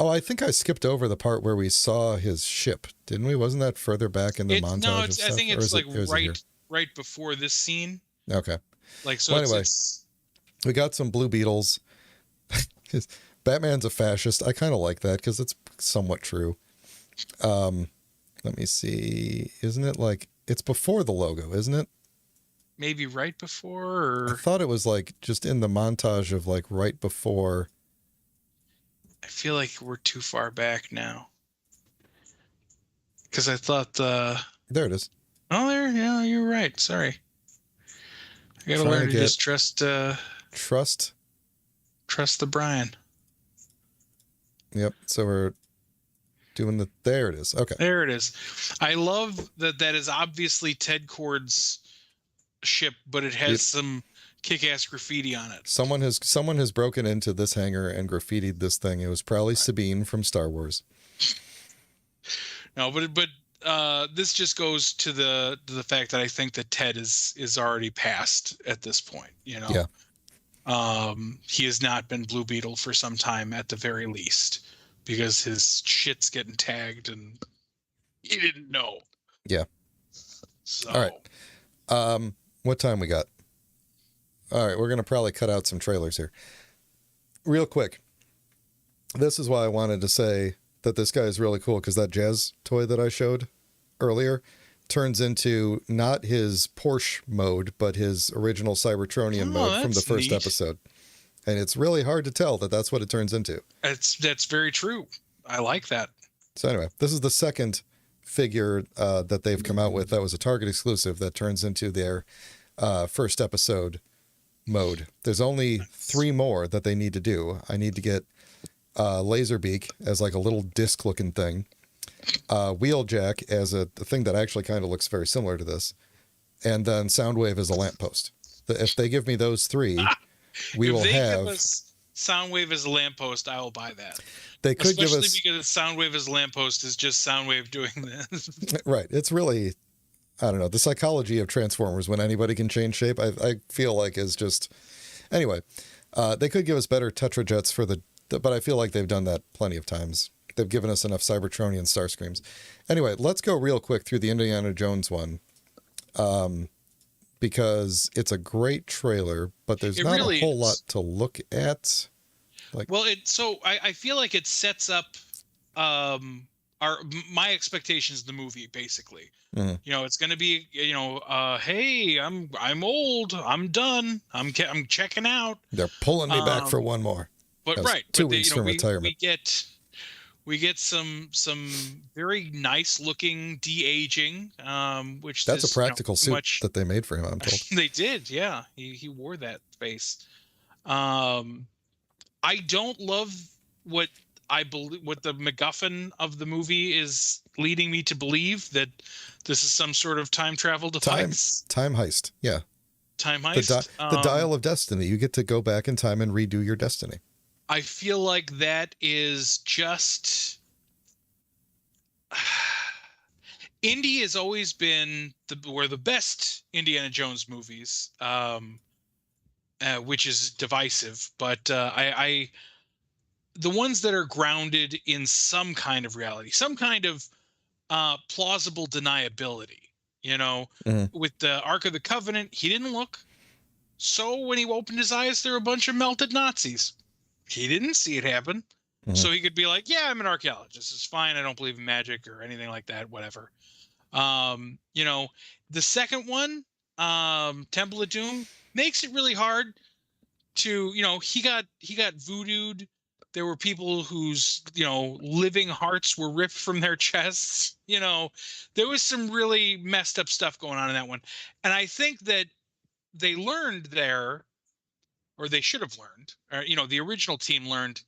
[SPEAKER 2] I think I skipped over the part where we saw his ship, didn't we? Wasn't that further back in the montage? No,
[SPEAKER 1] I think it's like right before this scene.
[SPEAKER 2] Okay.
[SPEAKER 1] Like so. Well, anyway,
[SPEAKER 2] we got some Blue Beetles. Batman's a fascist. I kind of like that because it's somewhat true. Let me see. Isn't it like it's before the logo, isn't it?
[SPEAKER 1] Maybe right before. Or...
[SPEAKER 2] I thought it was like just in the montage of like right before.
[SPEAKER 1] I feel like we're too far back now. Because I thought
[SPEAKER 2] there it is.
[SPEAKER 1] Oh, there. Yeah, you're right. Sorry. I gotta learn to just trust. Trust the Brian.
[SPEAKER 2] Yep. So we're There it is. Okay.
[SPEAKER 1] There it is. I love that is obviously Ted Cord's ship, but it has some kick-ass graffiti on it.
[SPEAKER 2] Someone has broken into this hangar and graffitied this thing. It was probably Sabine from Star Wars.
[SPEAKER 1] No, but this just goes to the fact that I think that Ted is already past at this point.
[SPEAKER 2] Yeah.
[SPEAKER 1] He has not been Blue Beetle for some time at the very least, because his shit's getting tagged and he didn't know.
[SPEAKER 2] Yeah.
[SPEAKER 1] So.
[SPEAKER 2] All right. What time we got? All right, we're going to probably cut out some trailers here. Real quick. This is why I wanted to say that this guy is really cool, because that jazz toy that I showed earlier turns into not his Porsche mode, but his original Cybertronian mode from the first episode. And it's really hard to tell that that's what it turns into.
[SPEAKER 1] That's very true. I like that.
[SPEAKER 2] So anyway, this is the second figure that they've come out with that was a Target exclusive that turns into their first episode mode. There's only 3 more that they need to do. I need to get Laserbeak as like a little disc looking thing, Wheeljack as a thing that actually kind of looks very similar to this, and then Soundwave as a lamppost. If they give me those 3, we will have... If they give us
[SPEAKER 1] Soundwave as a lamppost, I will buy that.
[SPEAKER 2] They could give us...
[SPEAKER 1] Especially because Soundwave as a lamppost is just Soundwave doing this.
[SPEAKER 2] Right. It's really... I don't know. The psychology of Transformers when anybody can change shape, I feel like is just... Anyway, they could give us better Tetrajets for the... But I feel like they've done that plenty of times. They've given us enough Cybertronian Starscreams. Anyway, let's go real quick through the Indiana Jones one. Because it's a great trailer, but there's not a whole lot to look at.
[SPEAKER 1] Well, I feel like it sets up my expectations of the movie, basically.
[SPEAKER 2] Mm-hmm.
[SPEAKER 1] It's going to be, hey, I'm old, I'm done, I'm checking out.
[SPEAKER 2] They're pulling me back for one more.
[SPEAKER 1] But right,
[SPEAKER 2] 2 weeks from retirement.
[SPEAKER 1] We get some very nice looking de-aging, which
[SPEAKER 2] that's a practical suit that they made for him, I'm told.
[SPEAKER 1] They did, yeah. He wore that face. I don't love what the MacGuffin of the movie is leading me to believe, that this is some sort of time travel device.
[SPEAKER 2] Time heist, yeah.
[SPEAKER 1] Time heist.
[SPEAKER 2] The Dial of Destiny. You get to go back in time and redo your destiny.
[SPEAKER 1] I feel like that is just... Indy has always been were the best Indiana Jones movies, which is divisive, but the ones that are grounded in some kind of reality, some kind of plausible deniability, with the Ark of the Covenant, he didn't look. So when he opened his eyes, there were a bunch of melted Nazis. He didn't see it happen. Mm-hmm. So he could be like, yeah, I'm an archaeologist. It's fine. I don't believe in magic or anything like that. Whatever. The second one, Temple of Doom, makes it really hard to, he got voodooed. There were people whose, living hearts were ripped from their chests. There was some really messed up stuff going on in that one. And I think that they learned there, or they should have learned, or, the original team learned,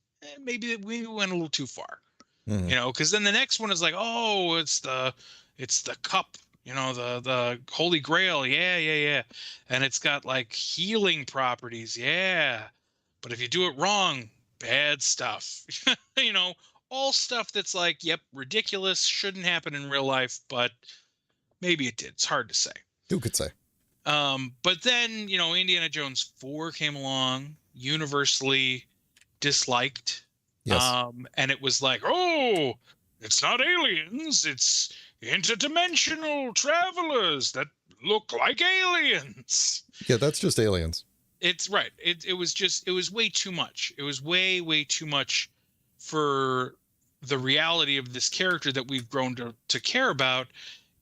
[SPEAKER 1] maybe we went a little too far, because then the next one is like, oh, it's the cup, the Holy Grail. Yeah. And it's got like healing properties. Yeah. But if you do it wrong, bad stuff, all stuff that's like, yep, ridiculous, shouldn't happen in real life, but maybe it did. It's hard to say.
[SPEAKER 2] Who could say?
[SPEAKER 1] But then, Indiana Jones 4 came along, universally disliked.
[SPEAKER 2] Yes.
[SPEAKER 1] And it was like, oh, it's not aliens, it's interdimensional travelers that look like aliens.
[SPEAKER 2] Yeah, that's just aliens.
[SPEAKER 1] It's right. It was way too much. It was way, way too much for the reality of this character that we've grown to care about.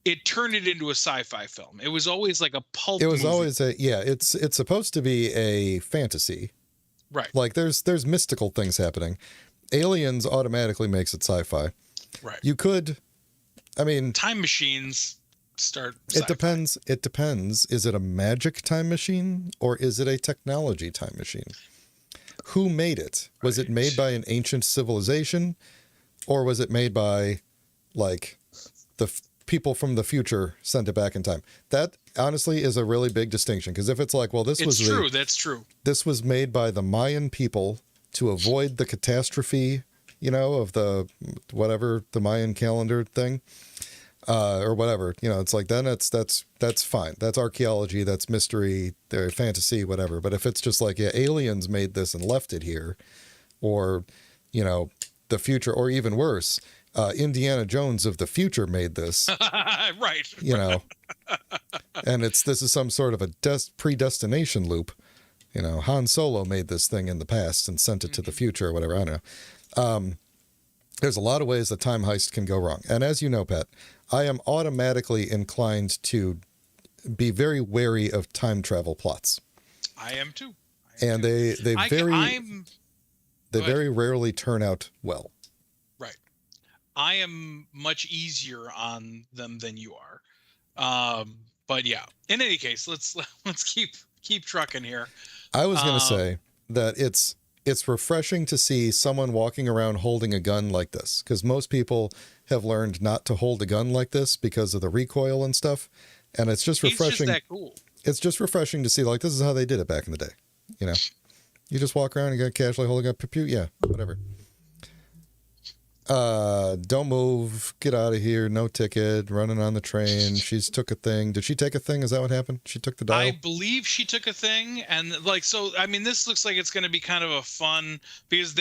[SPEAKER 1] It turned it into a sci-fi film. It was always like a pulp movie.
[SPEAKER 2] Always it's supposed to be a fantasy.
[SPEAKER 1] Right.
[SPEAKER 2] Like there's mystical things happening. Aliens automatically makes it sci-fi.
[SPEAKER 1] Right.
[SPEAKER 2] You could,
[SPEAKER 1] time machines start
[SPEAKER 2] sci-fi. It depends. Is it a magic time machine or is it a technology time machine? Who made it? Was it made by an ancient civilization? or was it made by like the people from the future sent it back in time? That honestly is a really big distinction, because if it's like, well,
[SPEAKER 1] that's true.
[SPEAKER 2] This was made by the Mayan people to avoid the catastrophe, of the whatever, the Mayan calendar thing, or whatever, it's like, then that's fine. That's archaeology, that's mystery, fantasy, whatever. But if it's just like, yeah, aliens made this and left it here, or the future, or even worse, Indiana Jones of the future made this,
[SPEAKER 1] right?
[SPEAKER 2] And this is some sort of a predestination loop. Han Solo made this thing in the past and sent it to the future, or whatever. I don't know. There's a lot of ways a time heist can go wrong, and as you know, Pat, I am automatically inclined to be very wary of time travel plots.
[SPEAKER 1] I am too.
[SPEAKER 2] And they very rarely turn out well.
[SPEAKER 1] Right. I am much easier on them than you are. But yeah, in any case, let's keep trucking here.
[SPEAKER 2] I was going to say that it's refreshing to see someone walking around holding a gun like this, because most people have learned not to hold a gun like this because of the recoil and stuff. And it's just refreshing.
[SPEAKER 1] He's just that cool.
[SPEAKER 2] It's just refreshing to see, like, this is how they did it back in the day. You just walk around and get casually holding up, yeah, whatever. Don't move, get out of here, no ticket, running on the train. She's took a thing. Did she take a thing? Is that what happened? She took the dial?
[SPEAKER 1] I believe she took a thing, and this looks like it's going to be kind of a fun, because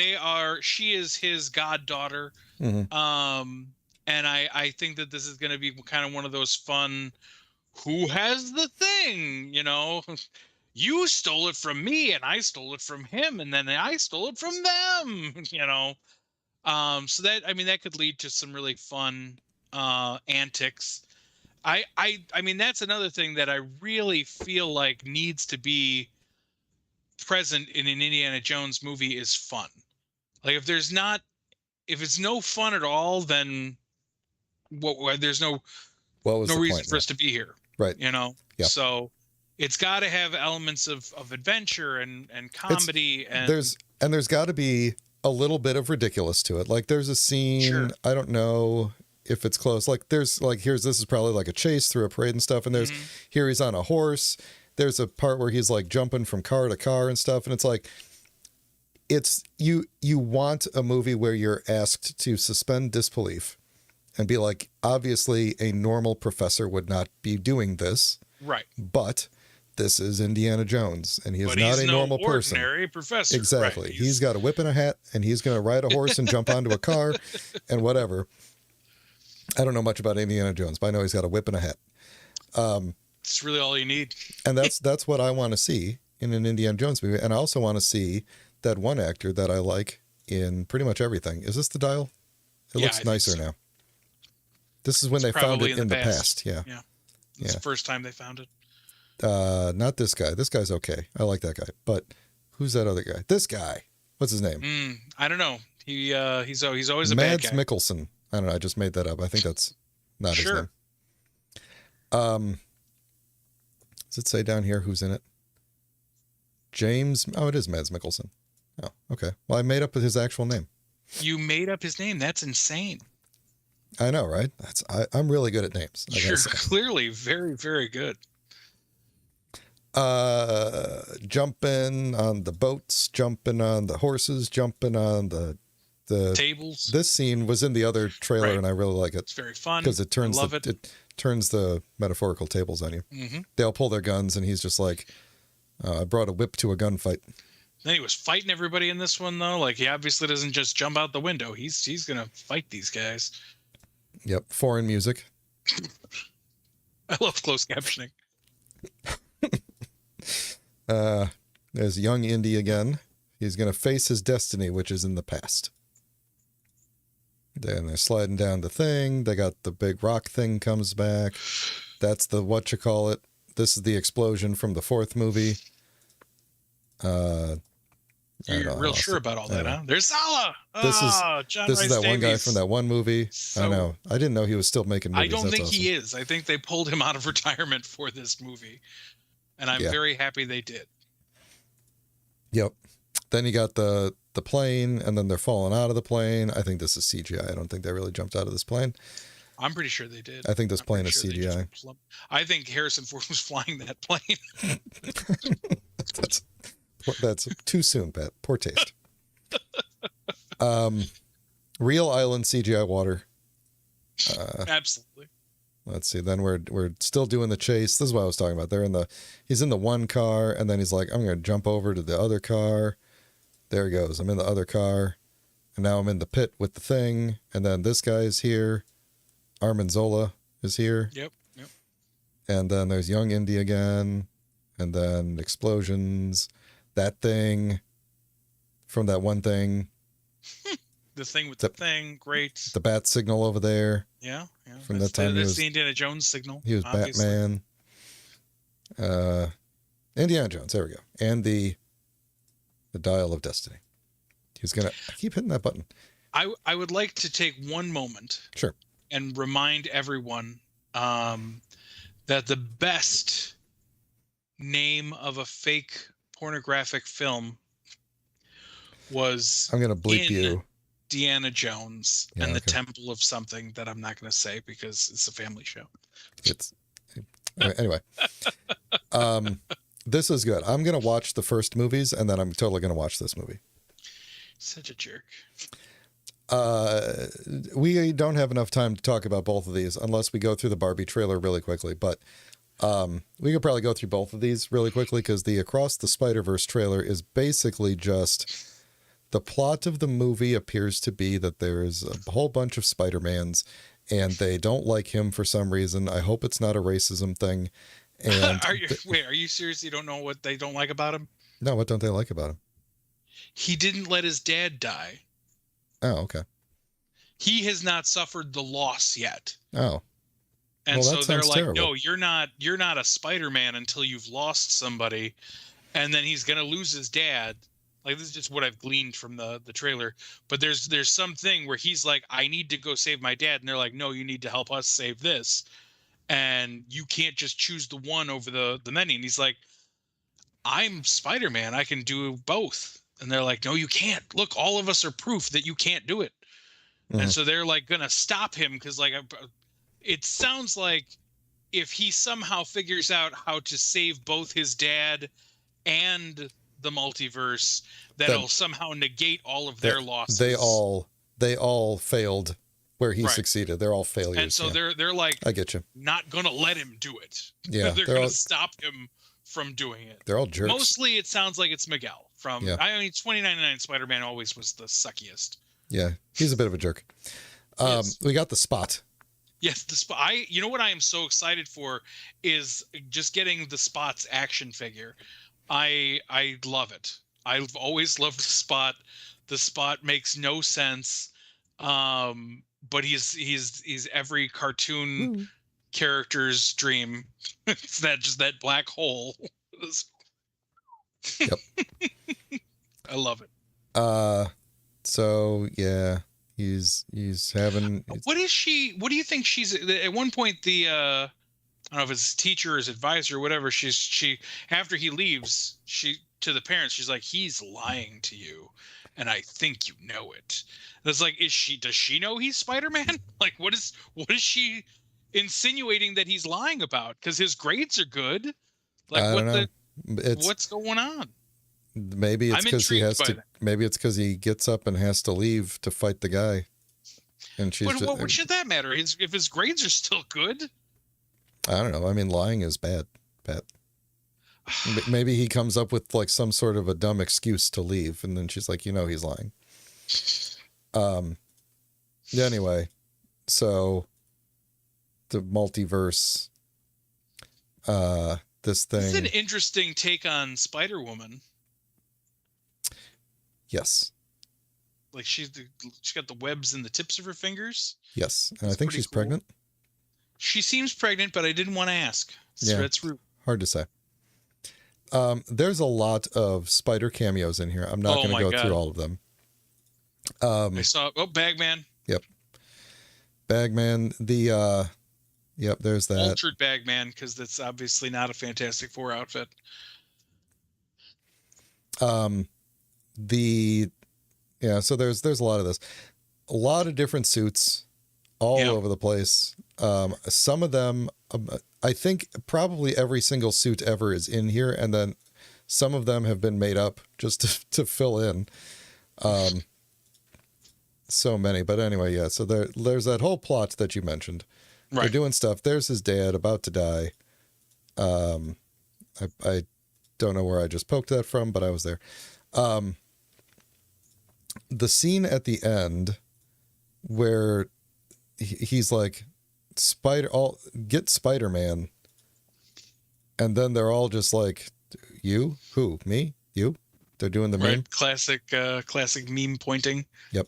[SPEAKER 1] she is his goddaughter.
[SPEAKER 2] Mm-hmm.
[SPEAKER 1] And I think that this is going to be kind of one of those fun, who has the thing, you stole it from me and I stole it from him, and then I stole it from them, so that could lead to some really fun antics. I mean, that's another thing that I really feel like needs to be present in an Indiana Jones movie is fun. Like, if it's no fun at all, then there's no reason for us to be here.
[SPEAKER 2] Right.
[SPEAKER 1] Yeah. So it's got to have elements of adventure and comedy,
[SPEAKER 2] there's got to be a little bit of ridiculous to it. Like, there's a scene, sure. I don't know if it's close. Like, this is probably like a chase through a parade and stuff. And there's, here he's on a horse. There's a part where he's like jumping from car to car and stuff. And it's like, you want a movie where you're asked to suspend disbelief and be like, obviously a normal professor would not be doing this.
[SPEAKER 1] Right.
[SPEAKER 2] But this is Indiana Jones, and he is not a normal person.
[SPEAKER 1] Ordinary professor.
[SPEAKER 2] Exactly.
[SPEAKER 1] Right.
[SPEAKER 2] He's got a whip and a hat, and he's going to ride a horse and jump onto a car and whatever. I don't know much about Indiana Jones, but I know he's got a whip and a hat.
[SPEAKER 1] It's really all you need.
[SPEAKER 2] And that's what I want to see in an Indiana Jones movie. And I also want to see that one actor that I like in pretty much everything. Is this the dial? It looks nicer now. This is when they found it in the past. Yeah.
[SPEAKER 1] Yeah. It's the first time they found it.
[SPEAKER 2] Not this guy. This guy's okay. I like that guy. But who's that other guy? This guy. What's his name?
[SPEAKER 1] I don't know. He's always a bad guy.
[SPEAKER 2] Mads Mikkelsen. I don't know. I just made that up. I think that's not his name. Does it say down here who's in it? James. Oh, it is Mads Mikkelsen. Oh, okay. Well, I made up his actual name.
[SPEAKER 1] You made up his name. That's insane.
[SPEAKER 2] I know, right? I'm really good at names.
[SPEAKER 1] You're clearly very, very good.
[SPEAKER 2] Jumping on the boats, jumping on the horses, jumping on the
[SPEAKER 1] tables.
[SPEAKER 2] This scene was in the other trailer, and I really like it.
[SPEAKER 1] It's very fun
[SPEAKER 2] because it turns it turns the metaphorical tables on you. Mm-hmm. They'll pull their guns, and he's just like, "I brought a whip to a gunfight."
[SPEAKER 1] Then he was fighting everybody in this one, though. Like, he obviously doesn't just jump out the window. He's gonna fight these guys.
[SPEAKER 2] Yep, foreign music.
[SPEAKER 1] I love closed captioning.
[SPEAKER 2] There's young Indy again. He's going to face his destiny, which is in the past. Then they're sliding down the thing. They got the big rock thing comes back. That's the whatchamacallit. This is the explosion from the fourth movie.
[SPEAKER 1] You're real sure about all that, huh? There's Sala!
[SPEAKER 2] This is that one guy from that one movie.
[SPEAKER 1] So,
[SPEAKER 2] I know. I didn't know he was still making movies.
[SPEAKER 1] I don't think he is. I think they pulled him out of retirement for this movie. And I'm very happy they did.
[SPEAKER 2] Yep. Then you got the the plane, and then they're falling out of the plane. I think this is CGI. I don't think they really jumped out of this plane.
[SPEAKER 1] I'm pretty sure they did.
[SPEAKER 2] I think this plane is CGI.
[SPEAKER 1] I think Harrison Ford was flying that plane.
[SPEAKER 2] That's too soon, Pat. Poor taste. Real island CGI water.
[SPEAKER 1] Absolutely.
[SPEAKER 2] Let's see. Then we're still doing the chase. This is what I was talking about. He's in the one car, and then he's like, I'm going to jump over to the other car. There he goes. I'm in the other car, and now I'm in the pit with the thing. And then this guy is here. Armin Zola is here.
[SPEAKER 1] Yep.
[SPEAKER 2] And then there's young Indy again, and then explosions. That thing from that one thing.
[SPEAKER 1] The thing with the thing, great.
[SPEAKER 2] The bat signal over there.
[SPEAKER 1] Yeah.
[SPEAKER 2] From that time,
[SPEAKER 1] that's the Indiana Jones signal.
[SPEAKER 2] He was obviously Batman. Indiana Jones. There we go. And the Dial of Destiny. I keep hitting that button.
[SPEAKER 1] I would like to take one moment.
[SPEAKER 2] Sure.
[SPEAKER 1] And remind everyone that the best name of a fake pornographic film was
[SPEAKER 2] I'm going to bleep you.
[SPEAKER 1] Indiana Jones and the Temple of something that I'm not going to say because it's a family show.
[SPEAKER 2] Anyway. This is good. I'm going to watch the first movies, and then I'm totally going to watch this movie.
[SPEAKER 1] Such a jerk.
[SPEAKER 2] We don't have enough time to talk about both of these unless we go through the Barbie trailer really quickly, but we could probably go through both of these really quickly because the Across the Spider-Verse trailer is basically just the plot of the movie appears to be that there's a whole bunch of Spider-Mans and they don't like him for some reason. I hope it's not a racism thing. And
[SPEAKER 1] are you serious? You don't know what they don't like about him?
[SPEAKER 2] No, what don't they like about him?
[SPEAKER 1] He didn't let his dad die.
[SPEAKER 2] Oh, okay.
[SPEAKER 1] He has not suffered the loss yet.
[SPEAKER 2] Oh.
[SPEAKER 1] And so they're like, terrible. No, you're not a Spider-Man until you've lost somebody. And then he's going to lose his dad. Like, this is just what I've gleaned from the trailer. But there's something where he's like, I need to go save my dad. And they're like, no, you need to help us save this. And you can't just choose the one over the many. And he's like, I'm Spider-Man. I can do both. And they're like, no, you can't. Look, all of us are proof that you can't do it. Mm-hmm. And so they're like going to stop him because like it sounds like if he somehow figures out how to save both his dad and the multiverse, that'll somehow negate all of their losses.
[SPEAKER 2] They all failed where he succeeded. They're all failures.
[SPEAKER 1] And so they're like,
[SPEAKER 2] I get you.
[SPEAKER 1] Not going to let him do it.
[SPEAKER 2] Yeah,
[SPEAKER 1] they're going to stop him from doing it.
[SPEAKER 2] They're all jerks.
[SPEAKER 1] Mostly it sounds like it's Miguel from, I mean, 2099 Spider-Man always was the suckiest.
[SPEAKER 2] Yeah, he's a bit of a jerk. Yes. We got the Spot.
[SPEAKER 1] Yes, the Spot. You know what I am so excited for is just getting the Spot's action figure. I love it. I've always loved the Spot. The Spot makes no sense, but he's every cartoon character's dream. It's that black hole.
[SPEAKER 2] Yep.
[SPEAKER 1] I love it.
[SPEAKER 2] So yeah, he's having.
[SPEAKER 1] What is she? What do you think she's? At one point, I don't know if it's teacher or his advisor or whatever. She after he leaves, to the parents, she's like, he's lying to you, and I think you know it. That's like, does she know he's Spider-Man? Like, what is she insinuating that he's lying about? Because his grades are good. Like, what's going on?
[SPEAKER 2] Maybe it's because he has to. Maybe it's because he gets up and has to leave to fight the guy. And she's.
[SPEAKER 1] But what should that matter? If his grades are still good.
[SPEAKER 2] I don't know. I mean, lying is bad, Pat. Maybe he comes up with like some sort of a dumb excuse to leave, and then she's like, he's lying. Anyway, so the multiverse. This thing.
[SPEAKER 1] It's an interesting take on Spider-Woman.
[SPEAKER 2] Yes.
[SPEAKER 1] Like she's got the webs in the tips of her fingers.
[SPEAKER 2] Yes, and I think she's pregnant.
[SPEAKER 1] She seems pregnant, but I didn't want to ask. So that's rude.
[SPEAKER 2] Hard to say. There's a lot of spider cameos in here. I'm not going to go through all of them.
[SPEAKER 1] I saw Bagman.
[SPEAKER 2] Yep. Bagman. There's that.
[SPEAKER 1] Altered Bagman, because that's obviously not a Fantastic Four outfit.
[SPEAKER 2] Yeah, so there's a lot of this. A lot of different suits all over the place. Some of them, I think probably every single suit ever is in here, and then some of them have been made up just to fill in. So many. But anyway, yeah, so there's that whole plot that you mentioned. Right. They're doing stuff. There's his dad about to die. I don't know where I just poked that from, but I was there. The scene at the end where he's like, get Spider-Man. And then they're all just like, you? Who? Me? You? They're doing the meme.
[SPEAKER 1] Classic meme pointing.
[SPEAKER 2] Yep.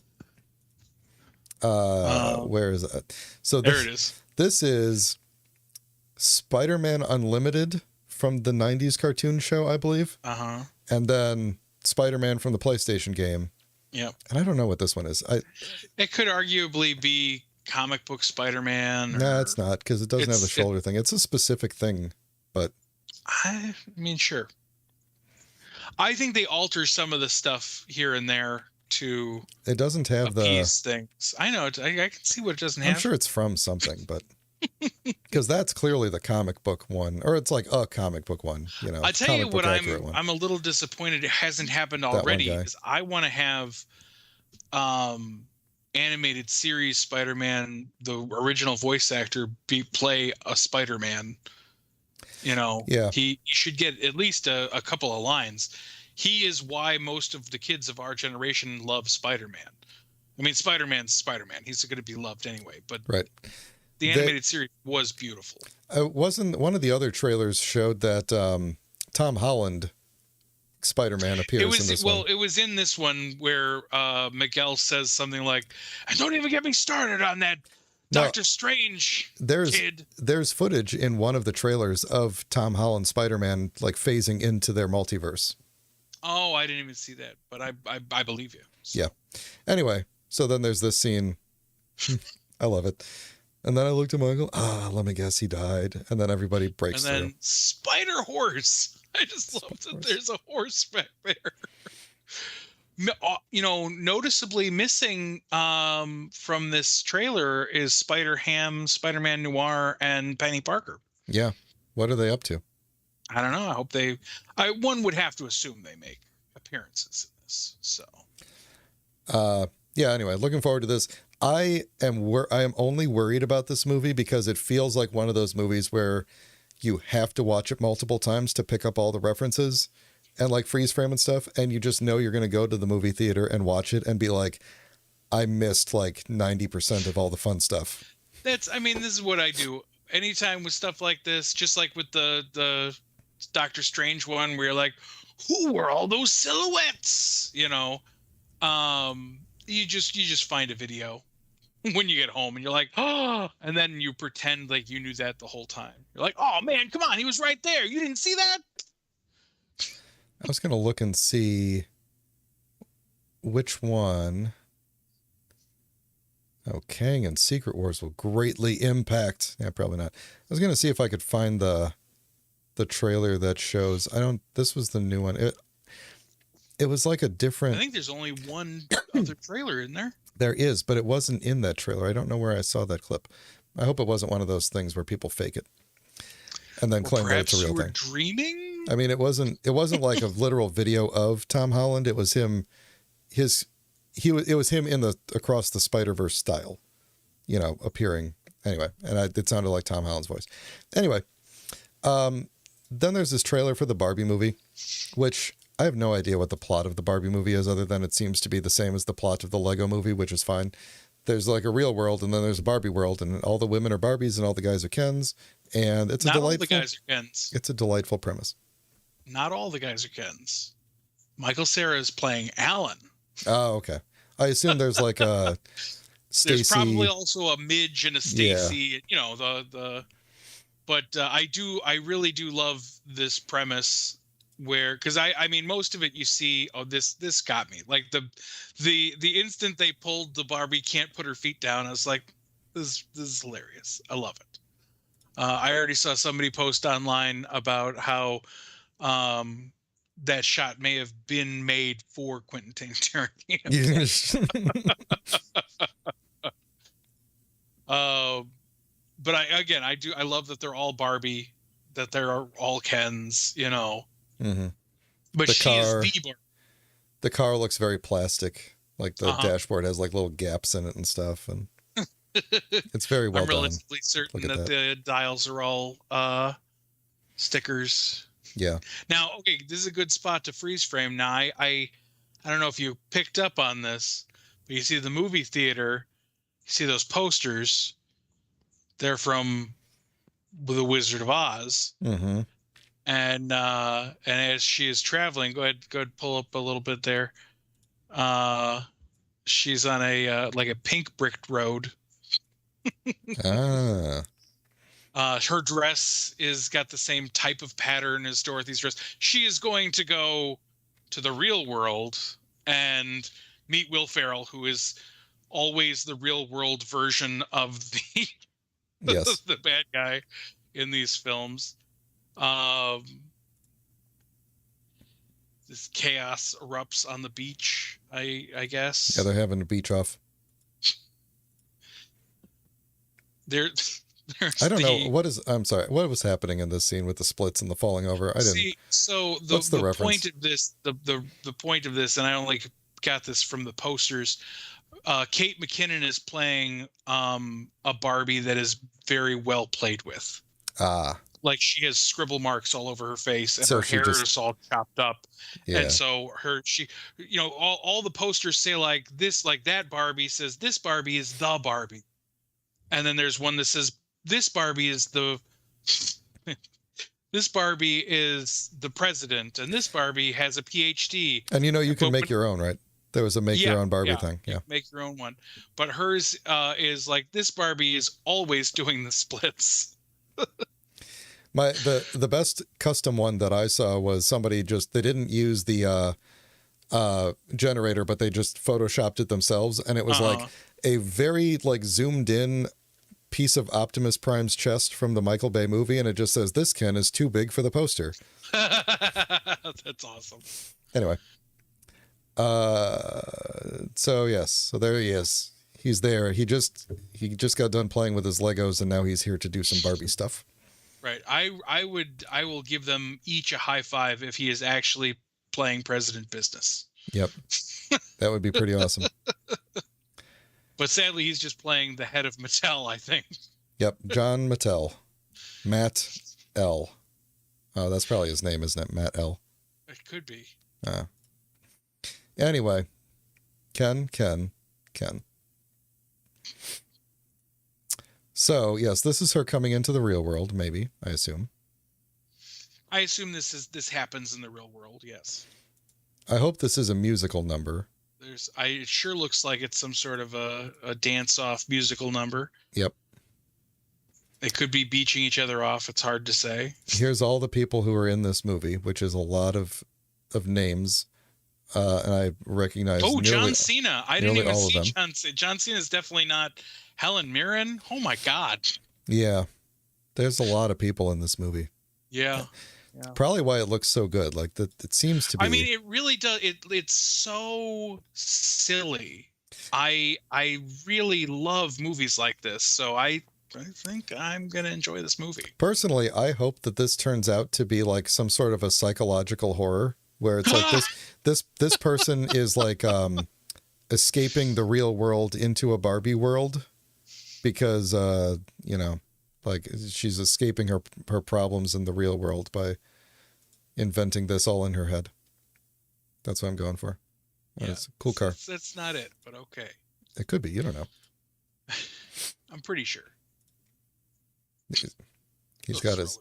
[SPEAKER 2] Where is that? So
[SPEAKER 1] there it is.
[SPEAKER 2] This is Spider-Man Unlimited from the 90s cartoon show, I believe.
[SPEAKER 1] Uh-huh.
[SPEAKER 2] And then Spider-Man from the PlayStation game.
[SPEAKER 1] Yep.
[SPEAKER 2] And I don't know what this one is.
[SPEAKER 1] It could arguably be comic book Spider-Man.
[SPEAKER 2] No, it's not, because it doesn't have the shoulder thing. It's a specific thing, but...
[SPEAKER 1] I mean, sure. I think they alter some of the stuff here and there to...
[SPEAKER 2] It doesn't have
[SPEAKER 1] these things. I know. I can see what it doesn't have.
[SPEAKER 2] I'm sure it's from something, but... Because that's clearly the comic book one, or it's like a comic book one, you know.
[SPEAKER 1] I tell you what, I'm a little disappointed it hasn't happened already, because I want to have animated series Spider-Man, the original voice actor, play a Spider-Man. You know, he should get at least a couple of lines. He is why most of the kids of our generation love Spider-Man. I mean, Spider-Man's Spider-Man. He's going to be loved anyway, but
[SPEAKER 2] right.
[SPEAKER 1] The animated series was beautiful.
[SPEAKER 2] Wasn't one of the other trailers showed that Tom Holland Spider-Man appears in this one?
[SPEAKER 1] Well, it was in this one where Miguel says something like, "And don't even get me started on that Doctor Strange kid."
[SPEAKER 2] There's footage in one of the trailers of Tom Holland Spider-Man like phasing into their multiverse.
[SPEAKER 1] Oh, I didn't even see that, but I believe you. So.
[SPEAKER 2] Yeah. Anyway, so then there's this scene. I love it. And then I looked at Michael. Let me guess, he died. And then everybody breaks through. And then
[SPEAKER 1] Spider Horse. I just love that there's a horse back there. You know, noticeably missing from this trailer is Spider-Ham, Spider-Man Noir, and Penny Parker.
[SPEAKER 2] Yeah. What are they up to?
[SPEAKER 1] I don't know. I hope one would have to assume they make appearances in this. So.
[SPEAKER 2] Yeah, anyway, looking forward to this. I am only worried about this movie because it feels like one of those movies where you have to watch it multiple times to pick up all the references and like freeze frame and stuff. And you just know you're going to go to the movie theater and watch it and be like, I missed like 90% of all the fun stuff.
[SPEAKER 1] This is what I do. Anytime with stuff like this, just like with the Doctor Strange one, where you're like, who were all those silhouettes? You know, you just find a video when you get home and you're like, oh, and then you pretend like you knew that the whole time. You're like, oh man, come on, he was right there. You didn't see that?
[SPEAKER 2] I was going to look and see which one. Oh, Kang and Secret Wars will greatly impact. Yeah, probably not. I was going to see if I could find the trailer that shows. This was the new one. It was like a different.
[SPEAKER 1] I think there's only one other trailer in there.
[SPEAKER 2] There is, but it wasn't in that trailer. I don't know where I saw that clip. I hope it wasn't one of those things where people fake it and then claim that it's a real thing.
[SPEAKER 1] Dreaming?
[SPEAKER 2] I mean, it wasn't like a literal video of Tom Holland. It was him. It was him in the Across the Spider-Verse style, you know, appearing anyway. And it sounded like Tom Holland's voice. Anyway, then there's this trailer for the Barbie movie, which I have no idea what the plot of the Barbie movie is, other than it seems to be the same as the plot of the Lego movie, which is fine. There's like a real world, and then there's a Barbie world, and all the women are Barbies, and all the guys are Kens, and it's
[SPEAKER 1] not all the guys are Kens.
[SPEAKER 2] It's a delightful premise.
[SPEAKER 1] Not all the guys are Kens. Michael Cera is playing Alan.
[SPEAKER 2] Oh, okay. I assume there's like a Stacy.
[SPEAKER 1] There's probably also a Midge and a Stacy. Yeah. You know But I really do love this premise. Where, because I mean, most of it you see, this got me. Like the instant they pulled the Barbie can't put her feet down, I was like, this is hilarious. I love it. I already saw somebody post online about how that shot may have been made for Quentin Tarantino. But I love that they're all Barbie, that they're all Kens, you know.
[SPEAKER 2] Mm-hmm.
[SPEAKER 1] But she is the Barbie.
[SPEAKER 2] The car looks very plastic. Like the dashboard has like little gaps in it and stuff, and it's very well done. I'm
[SPEAKER 1] relatively certain that the dials are all stickers.
[SPEAKER 2] Yeah.
[SPEAKER 1] Now, okay, this is a good spot to freeze frame. Now, I don't know if you picked up on this, but you see the movie theater, you see those posters. They're from The Wizard of Oz.
[SPEAKER 2] Mm-hmm.
[SPEAKER 1] And as she is traveling, go ahead, pull up a little bit there. She's on a like a pink bricked road. Her dress is got the same type of pattern as Dorothy's dress. She is going to go to the real world and meet Will Ferrell, who is always the real world version of the
[SPEAKER 2] yes.
[SPEAKER 1] the bad guy in these films. This chaos erupts on the beach, I guess.
[SPEAKER 2] Yeah, they're having a beach off. I don't know I'm sorry. What was happening in this scene with the splits and the falling over? I didn't see.
[SPEAKER 1] So the point of this, the point of this, and I only got this from the posters. Kate McKinnon is playing a Barbie that is very well played with. Like she has scribble marks all over her face, and so her hair is all chopped up. Yeah. And so all the posters say like this, like that Barbie says this Barbie is the Barbie, and then there's one that says this Barbie is the this Barbie is the president, and this Barbie has a PhD.
[SPEAKER 2] And you can make your own, right? There was a make your own Barbie thing. Yeah,
[SPEAKER 1] make your own one. But hers is like this Barbie is always doing the splits.
[SPEAKER 2] The best custom one that I saw was somebody they didn't use the generator, but they just photoshopped it themselves, and it was like a very like zoomed in piece of Optimus Prime's chest from the Michael Bay movie, and it just says this Ken is too big for the poster.
[SPEAKER 1] That's awesome.
[SPEAKER 2] Anyway, so there he is. He's there. He just got done playing with his Legos, and now he's here to do some Barbie stuff.
[SPEAKER 1] Right. I will give them each a high five if he is actually playing president business.
[SPEAKER 2] Yep. That would be pretty awesome.
[SPEAKER 1] But sadly, he's just playing the head of Mattel, I think.
[SPEAKER 2] Yep. John Mattel. Matt L. Oh, that's probably his name, isn't it? Matt L.
[SPEAKER 1] It could be.
[SPEAKER 2] Anyway. Ken. So, yes, this is her coming into the real world, maybe, I assume.
[SPEAKER 1] I assume this happens in the real world, yes.
[SPEAKER 2] I hope this is a musical number.
[SPEAKER 1] It sure looks like it's some sort of a dance-off musical number.
[SPEAKER 2] Yep.
[SPEAKER 1] They could be beaching each other off. It's hard to say.
[SPEAKER 2] Here's all the people who are in this movie, which is a lot of names. And I recognize
[SPEAKER 1] John Cena. I didn't even see John Cena. John Cena is definitely not Helen Mirren. Oh, my God.
[SPEAKER 2] Yeah. There's a lot of people in this movie.
[SPEAKER 1] Yeah.
[SPEAKER 2] Probably why it looks so good. Like it seems to be.
[SPEAKER 1] I mean, it really does. It's so silly. I really love movies like this, so I think I'm gonna enjoy this movie.
[SPEAKER 2] Personally, I hope that this turns out to be like some sort of a psychological horror where it's like this person is like escaping the real world into a Barbie world because like she's escaping her problems in the real world by inventing this all in her head. That's what I'm going for. Yeah, it's a cool car.
[SPEAKER 1] That's not it, but okay.
[SPEAKER 2] It could be. You don't know.
[SPEAKER 1] I'm pretty sure.
[SPEAKER 2] He's got his.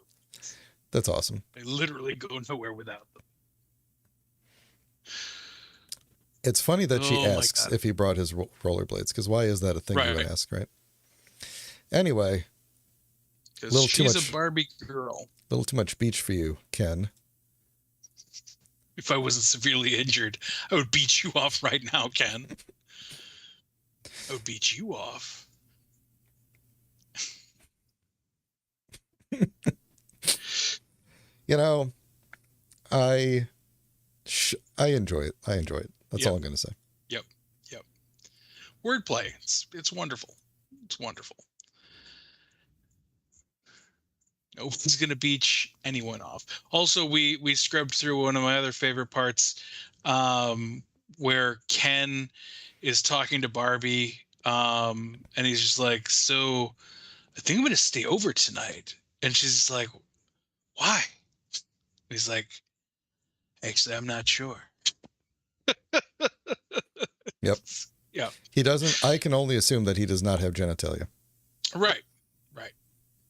[SPEAKER 2] That's awesome.
[SPEAKER 1] They literally go nowhere without them.
[SPEAKER 2] It's funny that she asks if he brought his rollerblades, because why is that a thing you would ask, right? Anyway.
[SPEAKER 1] Because she's a Barbie girl.
[SPEAKER 2] A little too much beach for you, Ken.
[SPEAKER 1] If I wasn't severely injured, I would beat you off right now, Ken. I would beat you off.
[SPEAKER 2] I I enjoy it. That's all I'm going to say.
[SPEAKER 1] Yep. Wordplay. It's wonderful. It's wonderful. Nobody's going to beach anyone off. Also, we scrubbed through one of my other favorite parts, where Ken is talking to Barbie, and he's just like, so I think I'm going to stay over tonight. And she's just like, why? And he's like, actually, I'm not sure.
[SPEAKER 2] Yep.
[SPEAKER 1] Yeah.
[SPEAKER 2] He doesn't. I can only assume that he does not have genitalia.
[SPEAKER 1] Right.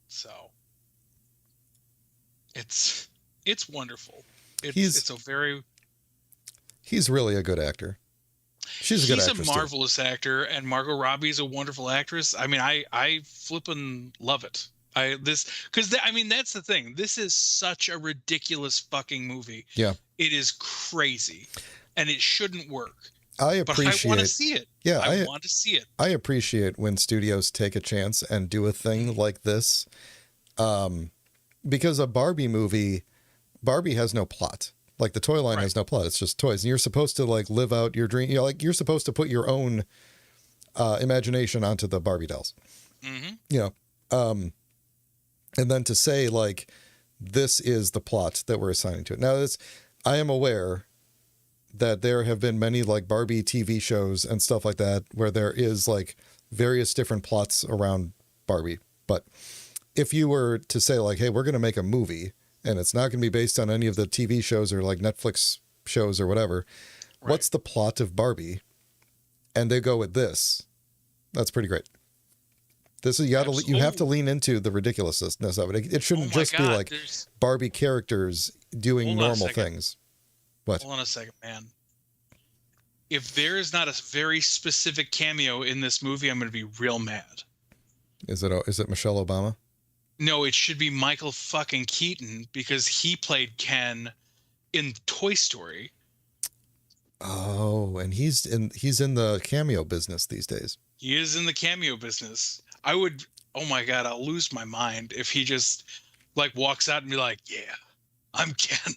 [SPEAKER 1] So it's wonderful. It's a very.
[SPEAKER 2] He's really a good actor. She's a good actress.
[SPEAKER 1] He's a marvelous actor, and Margot Robbie's a wonderful actress. I mean, I flippin' love it. That's the thing. This is such a ridiculous fucking movie.
[SPEAKER 2] Yeah.
[SPEAKER 1] It is crazy, and it shouldn't work.
[SPEAKER 2] I appreciate.
[SPEAKER 1] But I want to see it.
[SPEAKER 2] Yeah,
[SPEAKER 1] I want to see it.
[SPEAKER 2] I appreciate when studios take a chance and do a thing like this, because a Barbie movie, Barbie has no plot. Like the toy line has no plot. It's just toys, and you're supposed to like live out your dream. You're supposed to put your own imagination onto the Barbie dolls. Mm-hmm. And then to say like this is the plot that we're assigning to it. Now, I am aware that there have been many like Barbie TV shows and stuff like that where there is like various different plots around Barbie. But if you were to say like, hey, we're going to make a movie and it's not going to be based on any of the TV shows or like Netflix shows or whatever, what's the plot of Barbie? And they go with this. That's pretty great. This is, you have to lean into the ridiculousness of it. It shouldn't just be like Barbie characters doing normal things. What?
[SPEAKER 1] Hold on a second, man. If there is not a very specific cameo in this movie, I'm going to be real mad.
[SPEAKER 2] Is it Michelle Obama?
[SPEAKER 1] No, it should be Michael fucking Keaton because he played Ken in Toy Story.
[SPEAKER 2] Oh, and he's in the cameo business these days.
[SPEAKER 1] He is in the cameo business. Oh my God, I'll lose my mind if he just like walks out and be like, yeah, I'm Ken.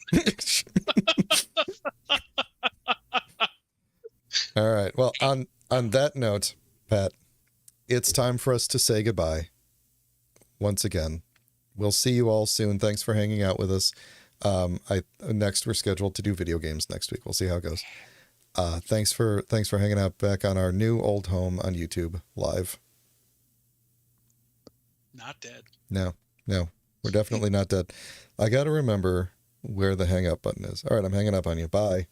[SPEAKER 2] All right. Well, on that note, Pat, it's time for us to say goodbye. Once again, we'll see you all soon. Thanks for hanging out with us. Next we're scheduled to do video games next week. We'll see how it goes. Thanks for hanging out back on our new old home on YouTube live.
[SPEAKER 1] Not dead.
[SPEAKER 2] No, we're definitely not dead. I got to remember where the hang up button is. All right, I'm hanging up on you. Bye.